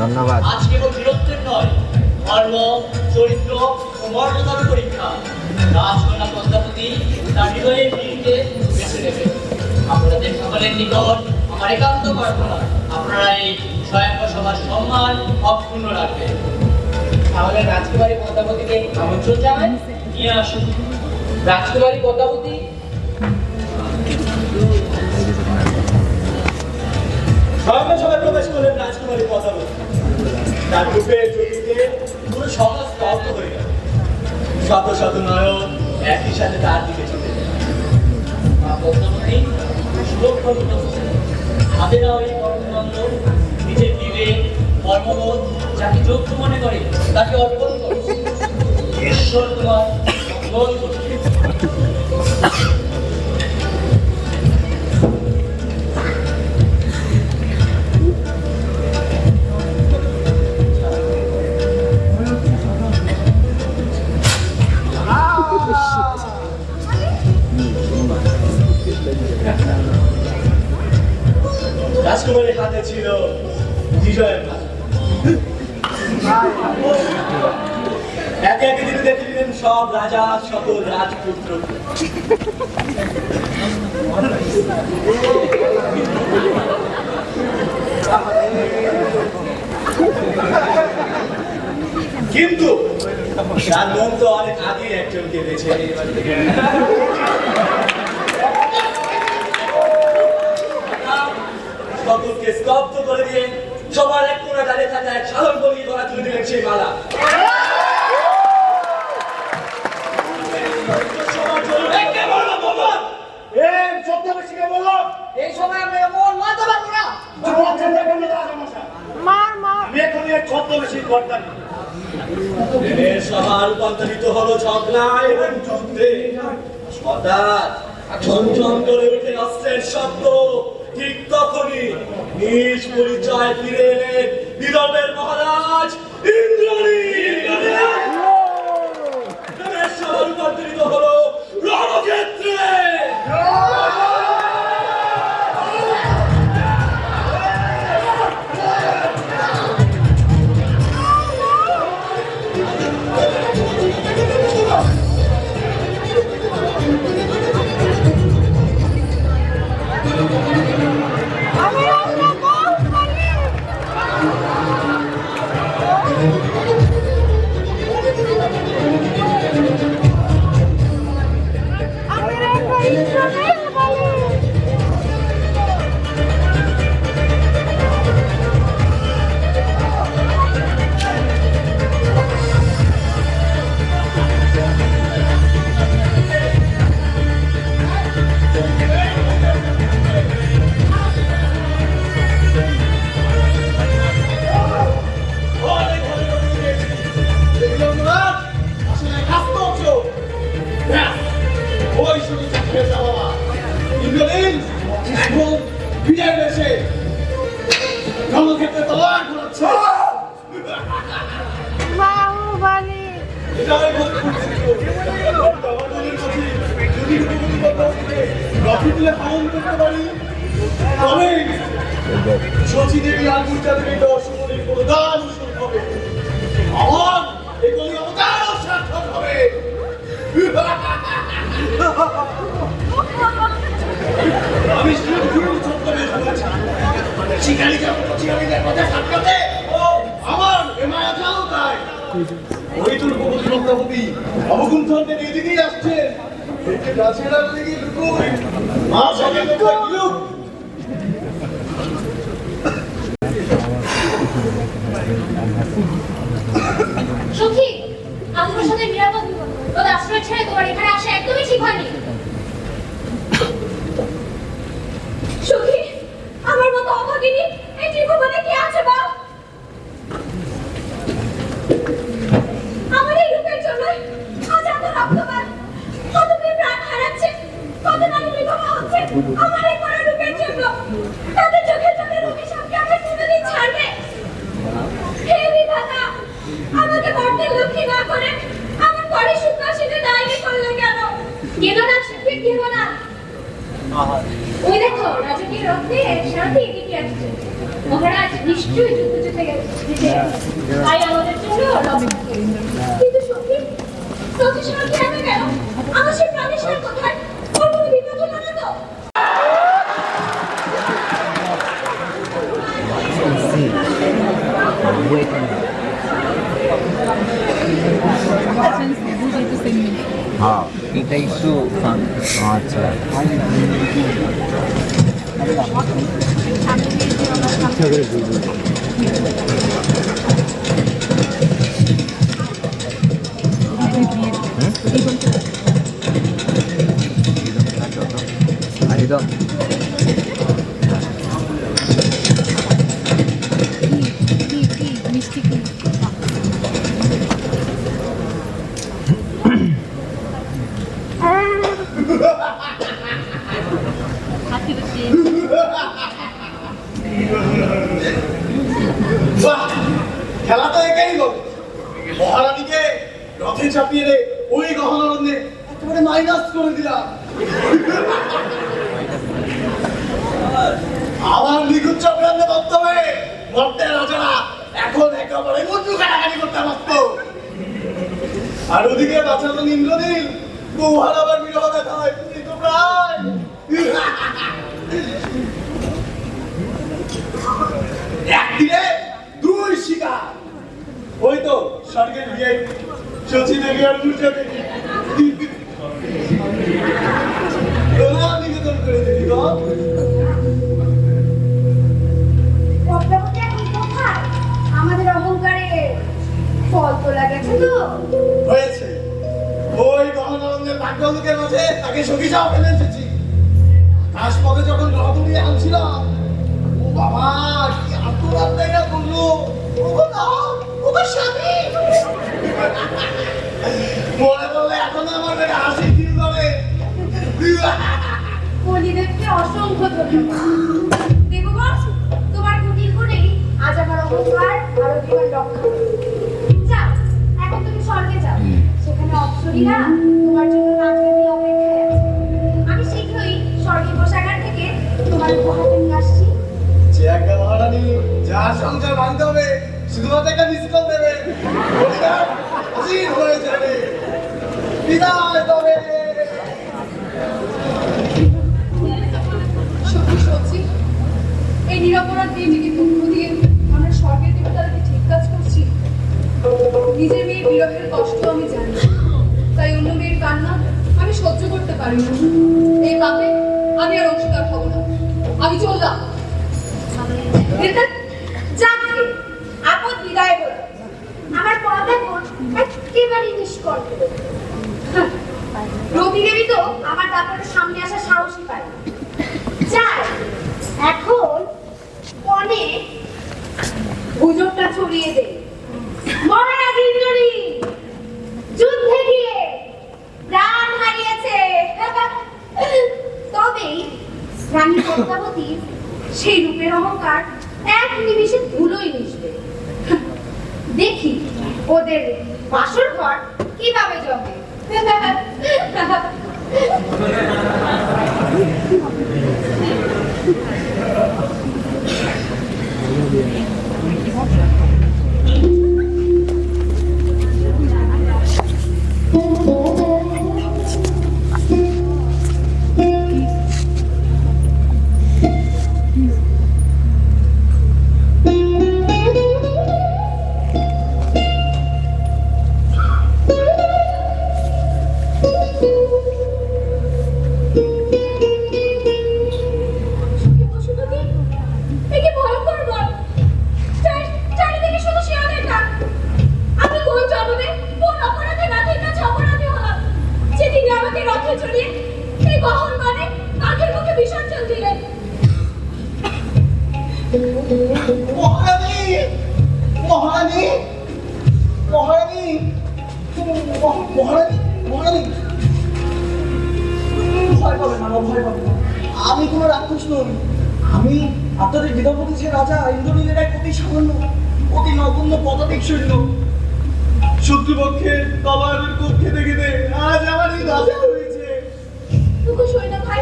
ধন্যবাদ। আজ কেবল বীরত্বের নয়, ধর্ম, চরিত্র ও মর্যাদার পরীক্ষা। রাজকন্যা পদ্মাবতী তার হৃদয়ের বীরকে বেছে নেবে। আপনাদের সকলের নিকট আমার একান্ত প্রার্থনা, আপনারা এই স্বয়ংবর সভার সম্মান অক্ষুণ্ণ রাখবেন। তাহলে রাজকুমারী পদ্মাবতীকে আমন্ত্রণ জানাই। নিয়ে আসুন। রাজকুমারী পদ্মাবতী, স্বয়ংবরে প্রবেশ করলেন রাজকুমারী পদ্মাবতী। তার রূপে জ্যোতিতে পুরো সমাজ স্তব্ধ হয়ে গেল। শত শত নয়ন একই সাথে তার দিকে ছুটে গেল। মা পদ্মাবতী সুরক্ষা উপস্থিত। হাতে নাও এই পরমদণ্ড, নিজের বিবেক, ধর্মবোধ যাকে যোগ্য মনে করে তাকে অর্পণ করো। ঈশ্বর তোমার মঙ্গল করবে। রাজকুমারীর হাতে ছিল বিজয়ের ভাষা। একে একে তিনি দেখে দিলেন সব রাজা, সকল রাজপুত্র। কিন্তু তার মন তো অনেক আগে একজনকে বেছে সকলকে স্তব্ধ করে দিয়ে সবার এক কোণে দাঁড়িয়ে থাকা এক সাধারণ বলিয়ে ধরা তুলে দিলেন সেই মালা। এই সময় আমরা এমন মাথা পারবো না। আমি এখনই এক ছদ্মবেশী কর্তা। প্রেমের সভা রূপান্তরিত হলো ঝগড়ায় এবং যুদ্ধে। হঠাৎ ঝনঝন করে উঠে অস্ত্রের শব্দ। ঠিক তখনই নিজ পরিচয় ফিরে এলেন বিদর্ভের মহারাজ ইন্দ্রনীল। প্রেমের সভা রূপান্তরিত হলো রণক্ষেত্রে। রণক্ষেত্রে তলোয়ার ঘোরাচ্ছে। রথে তুলে পালন করতে পারি তবে শচী দেবী আর দুর্গা দেবী দর্শনের প্রধান উৎসব হবে। আমার এগুলি অবতারও সার্থক হবে। আমি শুধু চত্বরে শুনেছি শিকারীদের কথা সাক্ষাতে আমার এমায়া যাও তাই ওই তোর ভগবতী রত্নাবতী অবগুণ চন্দ্রের এদিকেই আসছেন। একে গাছের আড়ালে গিয়ে লুকোই, মা সঙ্গে লুকোই লুক। সখী, আমার সাথে নিরাপদ বিপদ। ওদের আশ্রয় ছেড়ে তোমার এখানে আসা একদমই ঠিক হয়নি। সখী, আমার মতো অভাগিনী এই ত্রিভুবনে কে আছে বল? আমার এই রূপের জন্য আজ এত রক্তপাত, কত মেয়ে প্রাণ হারাচ্ছে, কত নারী বিধবা হচ্ছে আমার এই কড়া রূপের জন্য। তাদের চোখের জলের অভিশাপকে আমরা কোনোদিন ছাড়বে? হে বিধাতা, আমাকে বর্তের লক্ষ্মী না করে আমার পরে সুপ্রাসিতে ডাইনি করলে কেন? কেন না সত্যি কেন না? ওই দেখো রাজকীয় রত্নে শান্তি এদিকে আসছে। মহারাজ নিশ্চয়ই যুদ্ধ জিতে গেছে, তাই আমাদের জন্য রক্ষা করুন। কিন্তু সত্যি সত্যি শান্তি হবে কেন? আমার সেই প্রাণেশ্বর কোথায়? ওর কোনো বিপদ হলো না তো? হ্যাঁ এটা একটু আচ্ছা একদম মিষ্টি কি খেলা তো একাই বলে মহারানীকে রথে চাপিয়ে রে ওই গহনারণ্যে একেবারে মাইনাস করে দিলাম। আমার নিখুঁত চক্রান্তে বক্তব্যে মর্তের রাজারা এখন একেবারে মুন্ডু কাটাকাটি করতে পারত। আর ওদিকে বাঁচালো ইন্দ্রনীল বৌহার আবার বিরহ দেখা হয় কিন্তু প্রায় একদিনে দুই শিকার। ওই তো স্বর্গের বিয়ে শচী দেবী আর দুর্গা দেবী নিবেদন করে দিবি গো। পদ্মাবতী এখন কোথায়? আমাদের অহংকারে ফল তোলা গেছে তো? হয়েছে ওই গহনারণ্যের ভাগ্যলোকের মাঝে তাকে সখী যাও ফেলে এসেছি। আকাশ পথে যখন রথ নিয়ে আনছিলাম ও বাবা কি আত্মরাত্মাই না করলো। ওগো না ওগো স্বামী মনে বললে এখন আমার বেটা হাসি ফিল করে। কলিদেবকে অসংখ্য ধন্যবাদ। দেবগণ, তোমার কুটির গুণেই আজ আমার অহংকার আর অভিমান রক্ষা করবে। যাও, এখন তুমি স্বর্গে যাও। সেখানে অপ্সরীরা তোমার জন্য নাচবে দিয়ে অপেক্ষায় আছে। আমি শীঘ্রই স্বর্গীয় কোষাগার থেকে তোমার উপহারটা নিয়ে আসছি। যে একটা মহারানী যার সংসার ভাঙতে হবে শুধুমাত্র একটা মিস কল দেবে হাজির হয়ে যাবে। বিদায় তবে সত্যি সত্যি এই নিরপরাধ মেয়েটিকে পক্ষ দিয়ে আমরা স্বর্গের দেবতাকে ঠিক কাজ করছি। নিজের মেয়ের বিরহের কষ্ট আমি জানি, তাই অন্য মেয়ের কান্না আমি সহ্য করতে পারি না। এই পাপে আমি আর অংশীদার হব না। আমি চললাম। যাকে আপদ বিদায় হল। আমার পড়াটা একেবারে নিষ্কর্ষ। রবি দেবী তো আমার দাপটের সামনে আসার সাহসই পায় না। যাই এখন অনেক গুজবটা ছড়িয়ে দেয়। মহারাজ ইন্দ্রনীল যুদ্ধে গিয়ে প্রাণ হারিয়েছে। তবেই রানী পদ্মাবতী সেই রূপের অহংকার এক নিমিষে ধুলোই মিশবে। দেখি ওদের বাসর ঘর কিভাবে জমে। মহারানী মহারানী মহারানী মহারানী মহারানী ভয় পাবেন না, ভয় পাবেন না। আমি কোনো রাক্ষস নই। আমি আপনাদের বিধাপতি যে রাজা ইন্দ্রনীলের এক অতি সামান্য অতি নগণ্য পদাতিক সৈন্য। শত্রুপক্ষের তলোয়ারের কোপ খেতে খেতে আজ আমার এই রাজা হয়েছে। টুকু সৈন্য ভাই,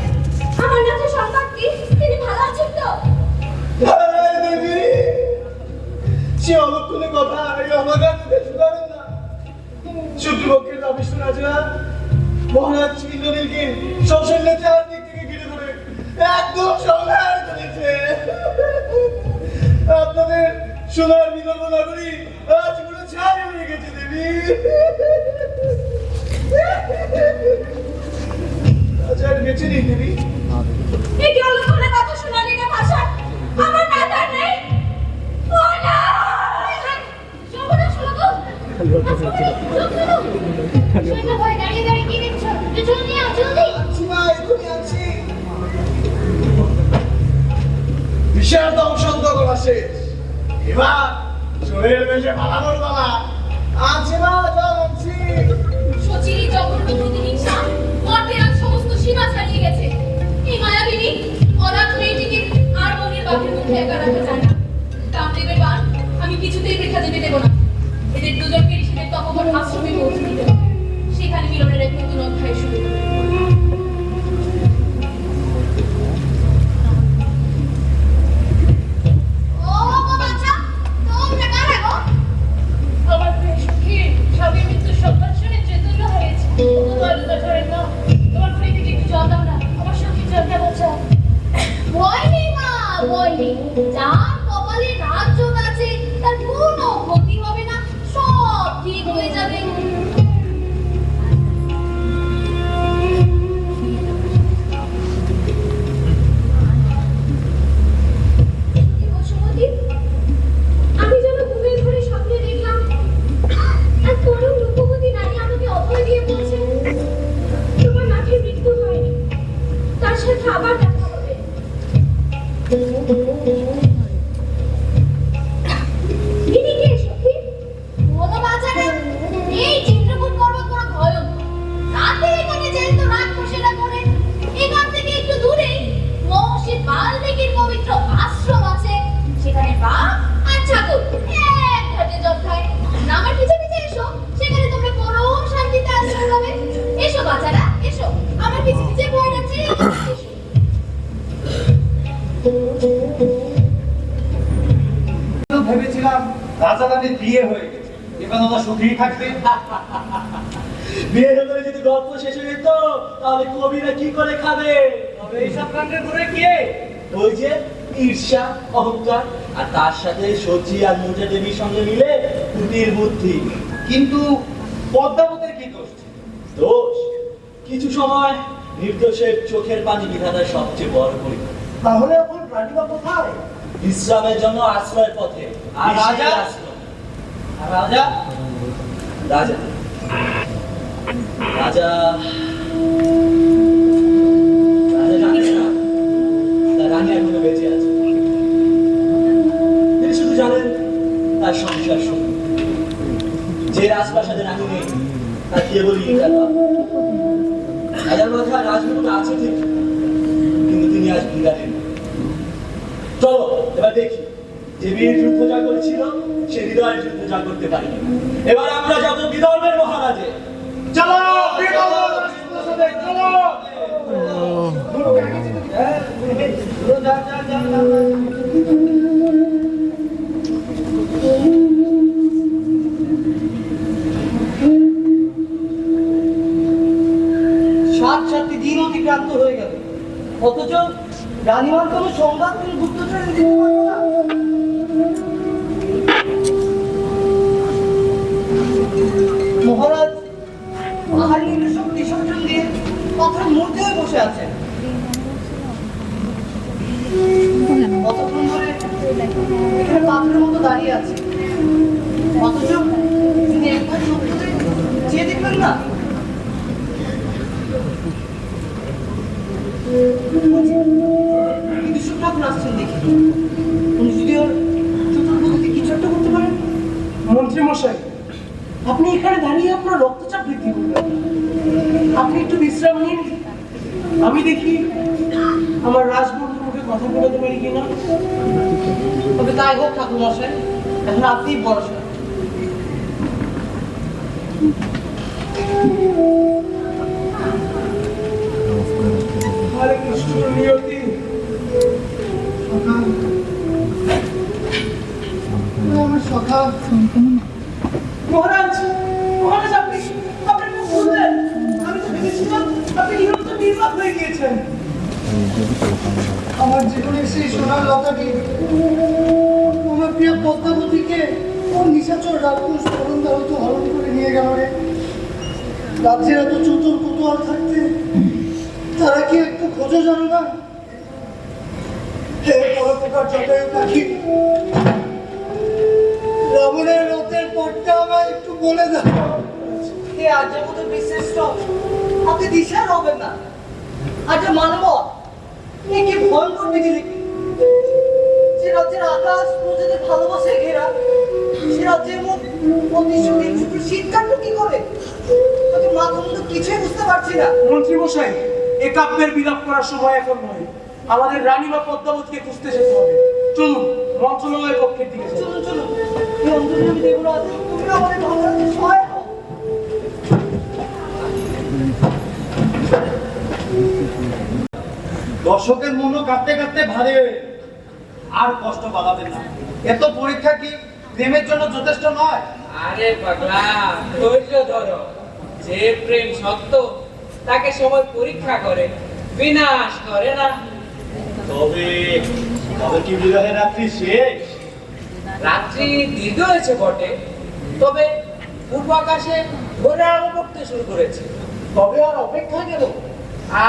আমার কাছে সংবাদ কি? তিনি ভালো আছেন তো? হায় দেবী, সে অলক্ষণে কথা এই অবাগার মুখে শুনাবেন না। শত্রুপক্ষের দাবিষ্ট রাজা মহারাজ ইন্দ্রনীলকে সসৈন্য চারদিক থেকে ঘিরে ধরে একদম সংহার করেছে। আপনাদের সোনার বিকল্প নগরী আজ পুরো ছাই হয়ে গেছে দেবী। রাজা আর বেঁচে নেই দেবী। এই কি অলক্ষণে কথা শোনালি না ভাষা? আমার মাথা নেই। ও না! সর্বনাশ হলো গো। সৈন্য ভাই, দাঁড়িয়ে দাঁড়িয়ে কি দেখছো? জলদি আও, জলদি। আছি মা, এখনই আছি। বিশাল ধ্বংসন্ত করা শেষ। এবার চোরের বেশে পালানোর পালা। আছে মা, চল আছি। সচিরই জঘন্য প্রতিহিংসা অর্থের আজ সমস্ত সীমা ছাড়িয়ে গেছে। এই মায়াবিনী অনাথ মেয়েটিকে আর মনের বাঘের মুখে একা রাখা যায় না। কামদেবের বাণ আমি কিছুতেই বৃথা যেতে দেব না। এদের দুজনকে ঋষিদের তপবন আশ্রমে পৌঁছে দিতে হবে। সেখানে মিলনের এক নতুন অধ্যায় শুরু হবে। ও গো বাচ্চা, তোমরা কারা গো? আমার প্রিয় সখী স্বামী মৃত্যুর সংবাদ শুনে চৈতন্য হয়েছে। তোমার ধরেন না, তোমার ঘরে থেকে একটু জল দাও না, আমার সখী জলটা বাঁচাও। ভয় নেই মা, ভয় নেই। যার কপালে রাজযোগ আছে তার কোনো ক্ষতি হবে না, সব ঠিক হয়ে যাবে। বসুমতী, আমি যেন ঘুমের ঘরে স্বপ্নে দেখলাম এক তরুণ রূপবতী নারী আমাকে অভয় দিয়ে বলছে তোমার নাকের মৃত্যু হয়নি, তার সাথে আবার দেখা হবে। ইনি কে সখী? কোনো বাচ্চা না, এই চিত্রকূট পর্বত বড় ভয়ঙ্কর। রাতে এখানে যেহেতু রাক্ষসেরা করে, এখান থেকে একটু দূরে মহর্ষি বাল্মীকির পবিত্র আশ্রম আছে। সেখানে বাঘ আর ছাগল এক ঘাটে জল খায়। আমার পিছে পিছে এসো, সেখানে তোমরা পরম শান্তিতে আশ্রয় পাবে। এসো বাচ্চারা, এসো, আমার পিছে পিছে ভয় লাগছে। ভেবেছিলাম রাজা রানীর বিয়ে হয়ে গেছে, এবার ওরা সুখী থাকবে। বিয়ে হলে যদি গল্প শেষ হয়ে যেত তাহলে কবিরা কি করে খাবে? তবে এইসব কাণ্ডের করে কে? ওই যে ঈর্ষা, অহংকার, আর তার সাথে সচি আর মুজা দেবীর সঙ্গে মিলে কুটির বুদ্ধি। কিন্তু পদ্মাবতের কি দোষ? দোষ কিছু সময় নির্দোষের চোখের পানি বিধাতার সবচেয়ে বড় পরীক্ষা। তাহলে এখন রানীমা কোথায়? বিশ্রামের জন্য আশ্রয়ের পথে। আর রাজা? আশ্রম। আর রাজা? রাজা রাজা রাজা জানেন না তার রানী এখনো বেঁচে আছে। তিনি শুধু জানেন তার সংসার সুখ। যে রাজপ্রাসাদে রানী নেই তার কেবলই তার বাপ। রাজার মাথায় রাজমুকুট আছে ঠিক, কিন্তু তিনি আজ বিদারেন। চলো এবার দেখি যে বীর যুদ্ধ যা করেছিল সে হৃদয়ের যুদ্ধ যা করতে পারেনি। এবার আমরা যাবো বিদর্ভের মহারাজে। চলো রাজপ্রাসাদে, চলো। সাতটি দিন অতিক্রান্ত হয়ে গেল, অথচ রানীমার কোনো সংবাদ কোনো গুপ্তচরে দিতে পারলো না। মহারাজ আহার নির্দেশক বিসর্জন দিয়ে পাথরের মূর্তি হয়ে বসে আছেন। কতক্ষণ ধরে এখানে পাথরের মতো দাঁড়িয়ে আছে, অথচ তিনি একবার চোখ তুলে চেয়ে দেখবেন না। কিন্তু সুঠাকুর আসছেন দেখি, উনি মশাই, আপনি এখানে দাঁড়িয়ে আপনার রক্তচাপ বৃদ্ধি করবেন। আপনি একটু বিশ্রাম নিন, আমি দেখি আমার রাজবন্ধুর মুখে কথা বলাতে পারি কিনা। তবে তাই হোক ঠাকুর মশাই, এখন আপনিই ভরসা। হরে কৃষ্ণ নিয়তি। আমার সখা মহারাজ, মহারাজ, আপনি আপনি মুখ খুললেন। আমি তো ভেবেছিলাম আপনি নিহত নির্বাক হয়ে গিয়েছেন। আমার জীবনের সেই সোনার লতাটি আমার প্রিয় পদ্মাবতীকে ওর নিশাচর রাক্ষস পরমদারত হরণ করে নিয়ে গেল রে। রাজ্যের এত চতুর কুতুয়াল থাকতে তারা কি একটু খোঁজো জানো না? হে পরোপকার জটায়ু পাখি, রাবণের রথের পথটা আমায় একটু বলে দাও। হে আজের মতো বিশিষ্ট, আপনি দিশার হবেন না। আজ মানব এ কি ভয়ঙ্কর বিজলি! যে রাজ্যের আকাশ প্রজাদের ভালোবাসে ঘেরা, সে রাজ্যের মধ্যে শীতকাণ্ড কি করে? তাকে মাথা মতো কিছুই বুঝতে পারছি না। মন্ত্রী মশাই, এ কাব্যের বিলাপ করার সময় এখন নয়। আমাদের রানী বা পদ্মাবতীকে খুঁজতে যেতে হবে। চলুন মন্ত্রণালয়ের কক্ষের দিকে যাই। চলুন চলুন, হে অন্তর্যামী দেবরাজ, তুমি আমাদের ভালোবাসতে সহায় হও। দর্শকের মনও কাঁদতে কাঁদতে ভারী হয়ে এলো। আর কষ্ট বাড়াবেন না। এত পরীক্ষা কি প্রেমের জন্য যথেষ্ট নয়? আরে পাগলা, ধৈর্য ধরো। যে প্রেম সত্য তাকে সময় পরীক্ষা করে, বিনাশ করে না। তবে তবে কি বিরহের রাত্রি শেষ? রাত্রি দীর্ঘ হয়েছে বটে, তবে পূর্ব আকাশে ভোরের আলো পড়তে শুরু করেছে। তবে আর অপেক্ষা কেন?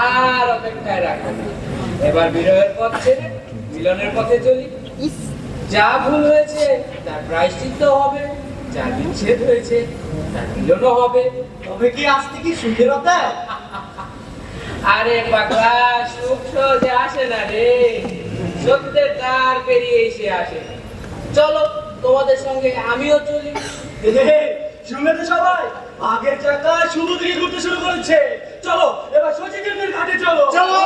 আর অপেক্ষায় রাখো না। এবার বিরহের পথ ছেড়ে মিলনের পথে চলি। যা ভুল হয়েছে তার প্রায়শ্চিত্ত হবে, যা বিচ্ছেদ হয়েছে তার মিলনও হবে। তবে কি আজ থেকে সুখের অধ্যায়? আরে পাগলা, সুখ সহজে আসে না রে, সত্যের দ্বার পেরিয়ে এসে আসে। চলো তোমাদের সঙ্গে আমিও চলি। শুনলে তো সবাই, আগের চাকা শুরু থেকে ঘুরতে শুরু করেছে। চলো এবার সচিকেন্দ্রের ঘাটে চলো। চলো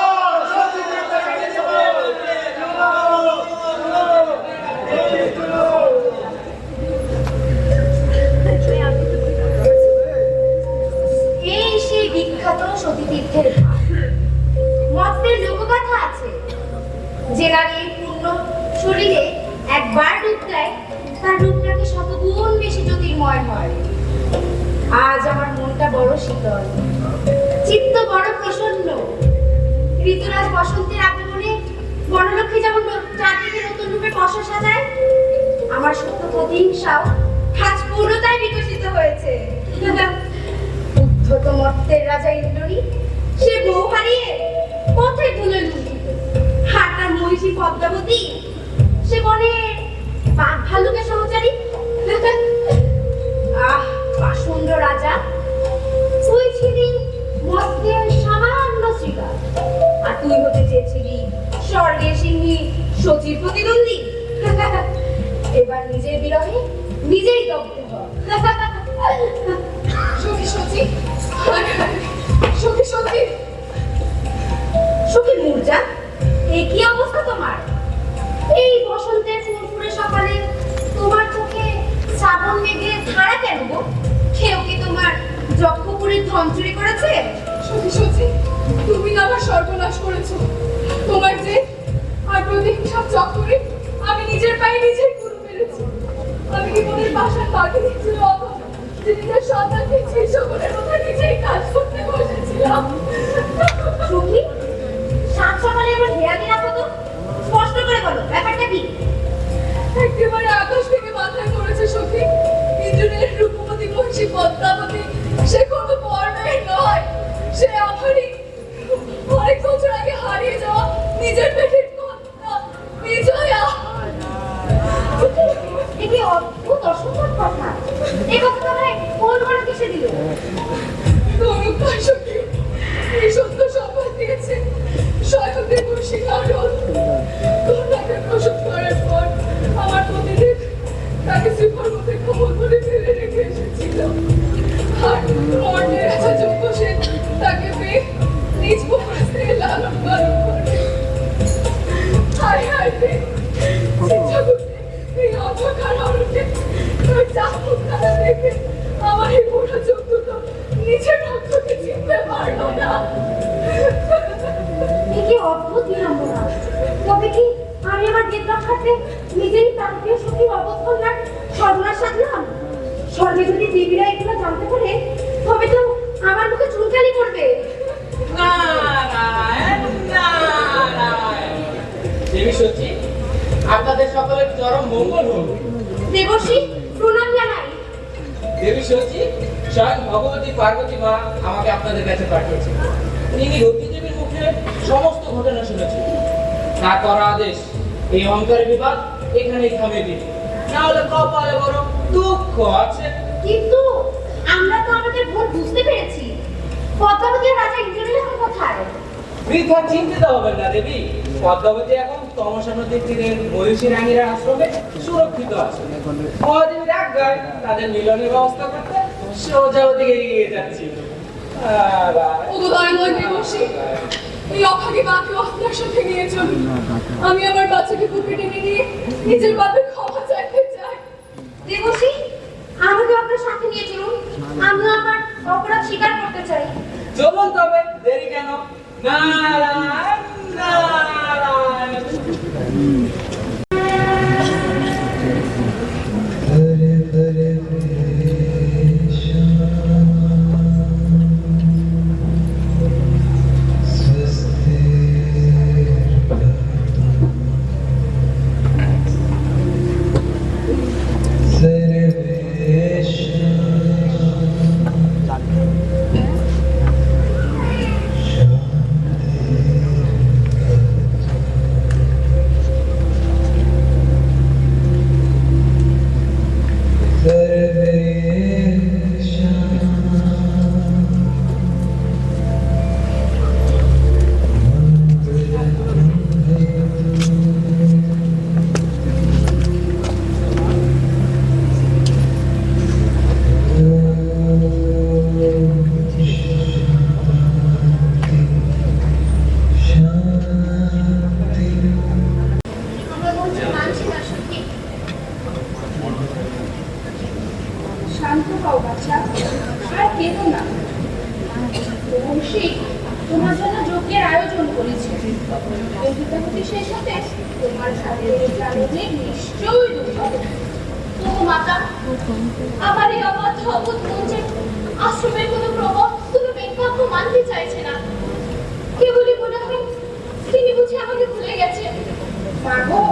এই সেই বিখ্যাত সতীতীর্থের ঘাট। মতের লোকগাথা আছে, যে নারী এই পূর্ণ শরীরে একবার ডুব দেয় তার রূপটাকে শতগুণ বেশি জ্যোতির্ময় হয়। আজ আমার মনটা বড় শীতল, চিত্ত বড় প্রসন্ন। ঋতুরাজ বসন্তের আগমনে বনলক্ষ্মী যেমন চারদিকে নতুন রূপে পশা সাজায়, আমার সত্য প্রতিহিংসাও আজ পূর্ণতায় বিকশিত হয়েছে। উদ্ধত মর্তের রাজা ইন্দ্রনী সে বউ হারিয়ে পথে ধুলে লুণ্ঠিত। হাটার মহিষী পদ্মাবতী সে বনে বাঘ ভালুকের সহচারী। আহ, পাষণ্ড রাজা, তুই ছিলি মর্তের সামান্য শ্রীকার, আর তুই হতে চেয়েছিলি স্বর্গের সিংহী সচির প্রতিদ্বন্দ্বী। এবার নিজের বিরহে নিজেই দগ্ধ হ। সখী সখী, সখী সখী, সখী মুর্জা, এ কি অবস্থা তোমার? এই বসন্তের ফুরফুরে সকালে তোমার চোখে শ্রাবণ মেঘের ধারা কেন গো? কেউ কি তোমার যক্ষপুরীর ধন চুরি করেছে? সখী সখী, তুমি না আমার সর্বনাশ করেছো। তোমার যে আর প্রতিহিংসা চক্করে আমি নিজের পায়ে নিজেই কুড়ু মেরেছি। আমি কি মনের বাসার বাকি ছিল অভাব, যে নিজের সন্তানকে সেই সকলের মতো নিজেই কাজ করতে বসেছিলাম। সখী, সাত সকালে এবার হেয়া দিনা কত? স্পষ্ট করে বলো, ব্যাপারটা কি? একেবারে আকাশ থেকে মাথায় করেছে সখী। ইন্দ্রনের রূপবতী মহিষী পদ্মাবতী সে কোনো পর্ণের নয়, সে আমারই অনেক বছর আগে হারিয়ে যাওয়া নিজের পেটের কন্যা বিজয়া। এ কি অদ্ভুত অসম্ভব কথা! এ কথা তোমায় কোন ঘরে কিসে দিল? ধনুকার সখী এই সত্য সংবাদ দিয়েছে স্বয়ং দেবর্ষী নারদ। কন্যাকে প্রসব করার পর আমার প্রতিদিন তাকে শ্রীফল মধ্যে খবর করে ফেলে রক্ষার্থে নিজেরই প্রাণপ্রিয় সখীর অবক্ষণার সর্বনাশ সাধলাম। স্বর্গে যদি দেবীরা এগুলো জানতে পারে তবে তো আমার মুখে চুলকানি করবে। নারায়ণ নারায়ণ। দেবী সত্যি আপনাদের সকলের চরম মঙ্গল হোক। দেবর্ষি প্রণাম জানাই। দেবী সত্যি স্বয়ং ভগবতী পার্বতী মা আমাকে আপনাদের কাছে পাঠিয়েছে। তিনি রতি দেবীর মুখে সমস্ত ঘটনা শুনেছেন। না করা আদেশ এই অহংকারের বিবাদ এখানেই থামিয়ে দিন, না হলে কপালে বড় দুঃখ আছে। কিন্তু আমরা তো আমাদের ভুল বুঝতে পেরেছি। পদ্মাবতীর রাজা ইন্দ্রনীল এখন কোথায়? বৃদ্ধা চিন্তিত হবেন না দেবী, পদ্মাবতী এখন তমসা নদীর তীরের মহিষী রানীর আশ্রমে সুরক্ষিত আছে। মহাদেবীর আজ্ঞায় তাদের মিলনের ব্যবস্থা করতে সোজা ওদিকে এগিয়ে যাচ্ছি। ওগো দয়াময় দেবর্ষি, এই অভাগী মাকে আপনার সাথে নিয়ে চলুন। আমি আমার বাচ্চাকে বুকে টেনে নিয়ে নিজের বাপের ক্ষমা চাইতে চাই। দেবর্ষি আমাকে আপনার সাথে নিয়ে চলুন, আমি আমার অপরাধ স্বীকার করতে চাই। চলুন তবে, দেরি কেন? নারায়ণ নারায়ণ। শান্ত হও বাচ্চা, আর কেঁদো না। দেবর্ষি তোমার জন্য যজ্ঞের আয়োজন করেছে। দেবতাপতি সেই সাথে তোমার সাথে জানলে নিশ্চয়ই দুঃখ হবে। ওগো মাতা, আমার এই অবাধ্য অবুধ মন যে আশ্রমের কোনো প্রবর্তন বেক্ষাপ্য মানতে চাইছে না। কেবলই মনে হয় তিনি বুঝি আমাকে ভুলে গেছেন। মাগো,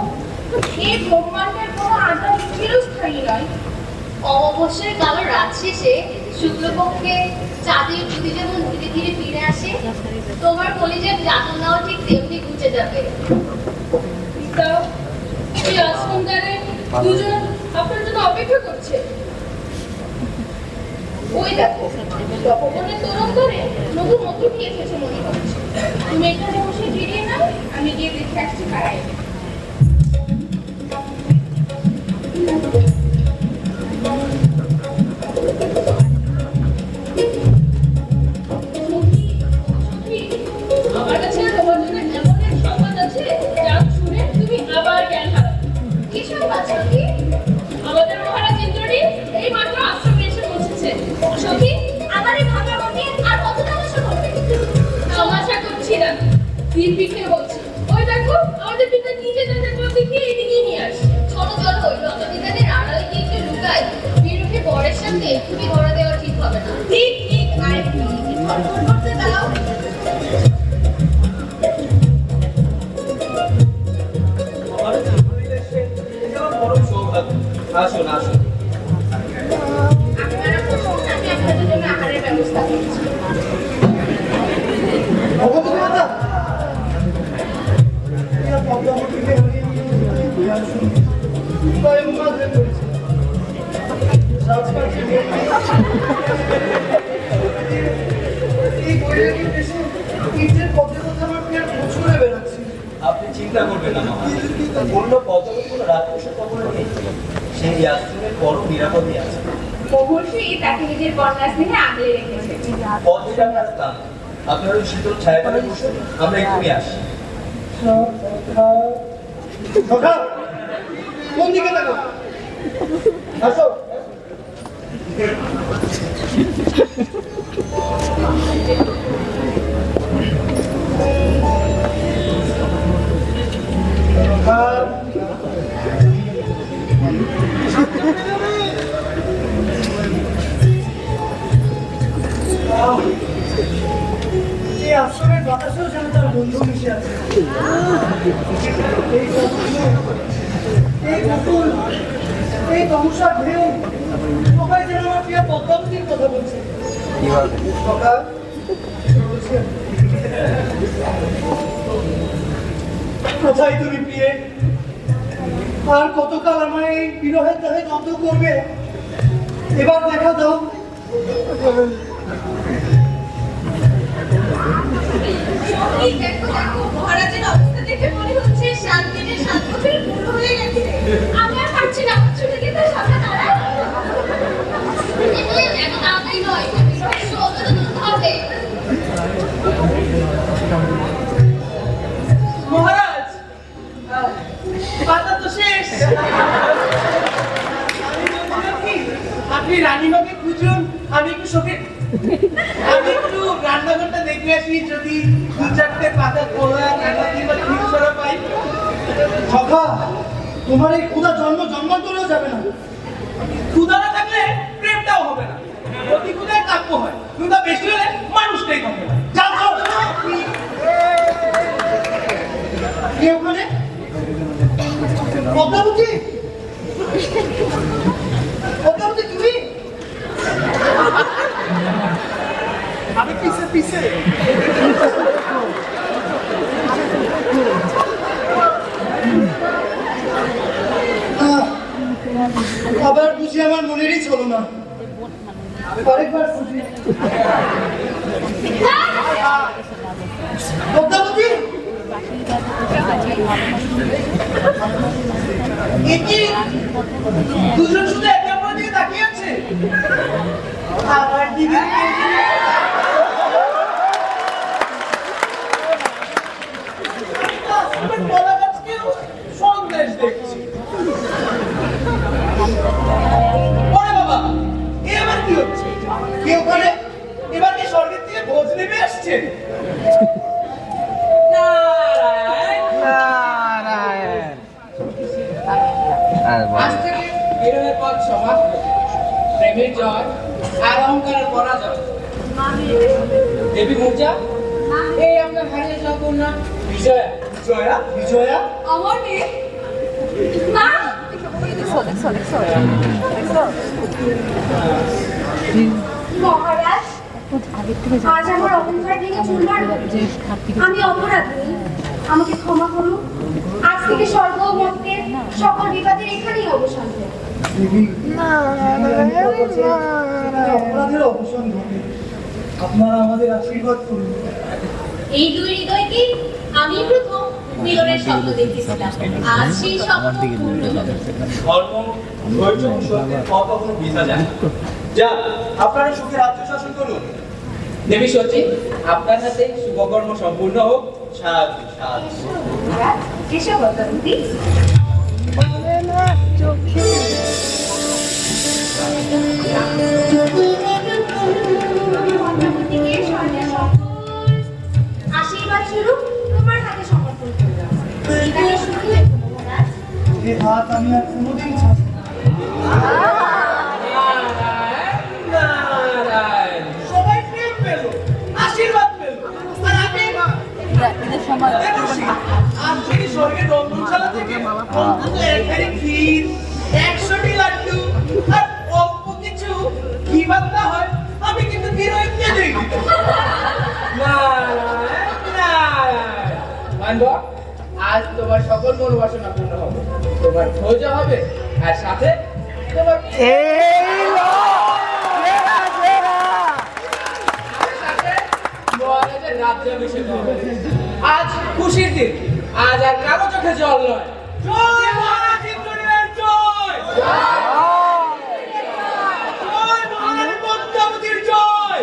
এই ব্রহ্মাণ্ডের কোনো আধার চিরস্থায়ী নয়। অমাবস্যার কালো রাত শেষে শুক্লপক্ষে চাঁদের জ্যোতি যেমন ধীরে ধীরে ফিরে আসে, তোমার কলিজার যাতনাও ঠিক তেমনি ঘুচে যাবে। পিতা, এই আশ্রমদারে দুজন আপনার জন্য অপেক্ষা করছে। ওই দেখো, তপবনের তোরণ ধরে নতুন অতিথি এসেছে মনে হচ্ছে। তুমি এখানে বসে জিরিয়ে নাও, আমি গিয়ে দেখে আসছি পাড়ায়। আমার কাছে তোমার জন্য এমন এক সংবাদ আছে যা শুনে তুমি আবার জ্ঞান হারাবে। কি সংবাদ সখী? আমাদের মহারাজ ইন্দ্রনীল এই মাত্র আশ্রমে এসে পৌঁছেছে। সখী, আমার এই ভাঙা মন্দির আর কত তামাশা করবে? তামাশা করছি না, দিন পিঠে বলছি। ওই দেখো, আমাদের পিতা নিজে তাদের প্রতিকে এদিকে নিয়ে আসছে। চলো চলো, ওই লতাদিদাদের আড়ালে গিয়ে একটু লুকাই। বিরুদ্ধে বরের সামনে তুমি ধরা দেওয়া ঠিক হবে না। ঠিক ঠিক, আর একটু ফটফট করতে দাও। আসুন আসুন। আপনারা বসুন, আমি আপনাদের জন্য আহারের ব্যবস্থা করছি। ভগবতী মাতা, এরা পদ্মাবতীকে হারিয়ে নিয়ে আসুন। উপায় উন্মাদে করেছে। রাজকার্যে এই বৈরাগী দেশে ইন্দ্রের পদের কথা আমার প্রিয় প্রচুরে বেড়াচ্ছি। আপনি চিন্তা করবেন না মামা, বলল পদ্মাবতী কোনো রাক্ষসের কবলে নেই, সেই আশ্রমের বড় নিরাপদে আছে। মহর্ষি তাকে নিজের কন্যা স্নেহে আগলে রেখেছে। পদ্মটা আপনার স্থান, আপনার ওই শীতল ছায়াতলে বসুন, আমরা এক্ষুনি আসি। সখা, কোন দিকে দেখো? আসো। সখা, আছে। এই নতুন এই তমসার ঢেউ সবাই যেন আমার প্রিয় পদ্মাবতীর কথা বলছে। সকাল কোথায় তুমি প্রিয়ে? আর কতকাল আমার এই বিরহের দাহে দগ্ধ করবে? এবার দেখা দাও। এই দেখো দেখো মহারাজের অবস্থা দেখে মনে হচ্ছে শান্তিনের 7 বছর পুরো হয়ে গেছে। আমি আর পারছি না, ছুটে গেতে সামনে দাঁড়ায়। এত তাড়াতাড়ি নয়, বিরহের সৌন্দর্য তুলতে হবে। মহারাজ, পাতা তো শেষ। আমি বলছিলাম কি, আপনি রানীমাকে খুঁজুন, আমি একটু রান্নাঘরটা দেখে আসি, যদি 2-4টে পাতা কলা কাটা কিংবা খিচুড়া পাই। সখা, তোমার এই ক্ষুধা জন্মান্তরেও যাবে না। ক্ষুধা না থাকলে প্রেমটাও হবে না। অতি ক্ষুধায় কাব্য হয়, ক্ষুধা বেশি হলে মানুষটাই থাকে না। যাও যাও কে ওখানে? পদ্মাবতী, পদ্মাবতী তুমি? আমি পিছে পিছে। আবার বুঝি আমার মনেরই ছিল না। আরেকবার বুঝি। পদ্মাবতী, একি দুজন শুধু একে অপরের দিকে তাকিয়ে আছে। আমার দিকে কলা গাছকেও সন্দেশ দেখছি। ওরে বাবা, এ আবার কি হচ্ছে? কে ওখানে? এবার কি স্বর্গের থেকে ভোজ নেমে আসছে? আজ থেকে বিরহের পথ সমাপ্ত, প্রেমের জয় আর অহংকারের পরাজয়। দেবী মূর্জা, এই আপনার হারিয়ে যাওয়া কন্যা বিজয়া। জয়া, বিজয়া, আমার মেয়ে মা, মহারাজ, আজ আমার অহংকার ভেঙে চুরমার হচ্ছে। আমি অপরাধী, আমাকে ক্ষমা করুন। আজ থেকে স্বর্গ ও মর্তের সকল বিবাদের এখানেই অবসান হবে। দেবী, অপরাধের অবসান ঘটে। আপনারা আমাদের আশীর্বাদ করুন। এই দুই হৃদয়কে আমি প্রথম মিলনের স্বপ্ন দেখেছিলাম। আজ সেই স্বপ্ন পূর্ণ হলো। ধর্ম, ধৈর্য ও সত্যের পথ কখনো বৃথা যায় না। যা, আপনারা সুখে রাজ্য শাসন করুন। দেবী সচি, আপনার হাতে শুভকর্ম সম্পূর্ণ হোক। সাহায্য সাহায্য। মহারাজ, এসো পদ্মাবতী। পদ্মাবতীকে স্বর্গের সকল আশীর্বাদ স্বরূপ তোমার হাতে সমর্পণ করলাম। এখানে শুরু হয়েছে মহারাজ। এই হাত আমি আর কোনোদিন ছাড়ব না। নারায়ণ, সবাই প্রেম পেল, আশীর্বাদ পেল, আর আমি আজ যদি স্বর্গের রন্ধনশালা থেকে অন্তত একখানি ক্ষীর, 100টি লাড্ডু আর অল্প কিছু ঘি ভাত না হয়, আমি কিন্তু বিরহে কেঁদেই দিতাম। নারায়ণ, নারায়ণ। মানব, আজ তোমার সকল মনোবাসনা পূর্ণ হবে। তোমার ভোজও হবে, আর সাথে তোমার সাথে মহারাজের রাজ্যাভিষেক হবে। আজ খুশির দিন, আজ আর কারো চোখে জল নয়। জয় মহারাজ ইন্দ্রনীলের জয়! জয় মহারানী পদ্মাবতীর জয়!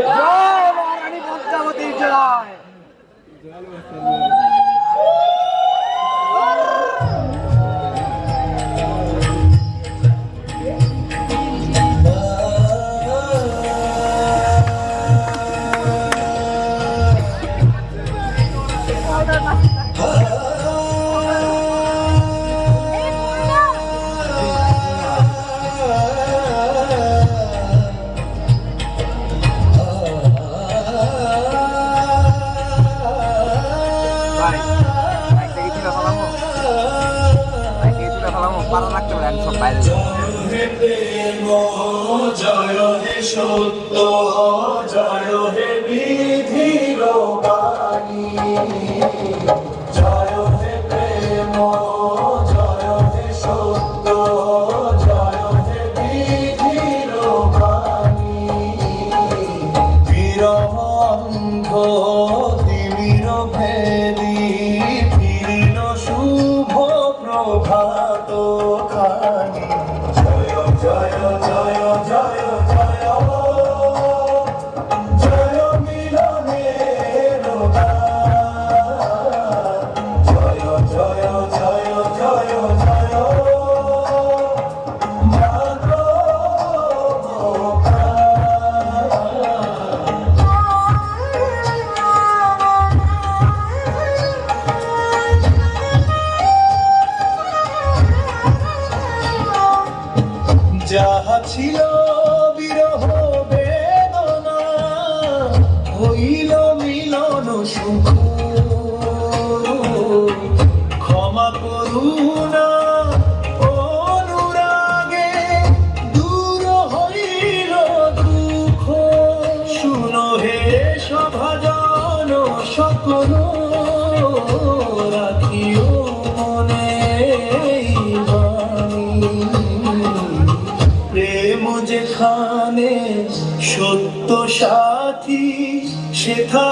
বাইরে হে প্রেম জয় হে সত্য জয় হে বিধির বাণী জয় হে প্রেম জয় হে সত্য জয় হে বিধির বাণী বিরহ অন্ধ তিমির ভেদি ফিরিল শুভ প্রভাত খানি জয় জয় জয় জয় জয় জয় মিলনের গান জয় জয় জয় জয় জয় যাহা ছিল বিরহ বেদনা হইল মিলন সুখ ক্ষমা করুণা অনুরাগে দূর হইল দুঃখ শুনো হে সভাজন সকল রাখিও মনে এই বাণী প্রেম যেখানে সত্য সাথী সেথা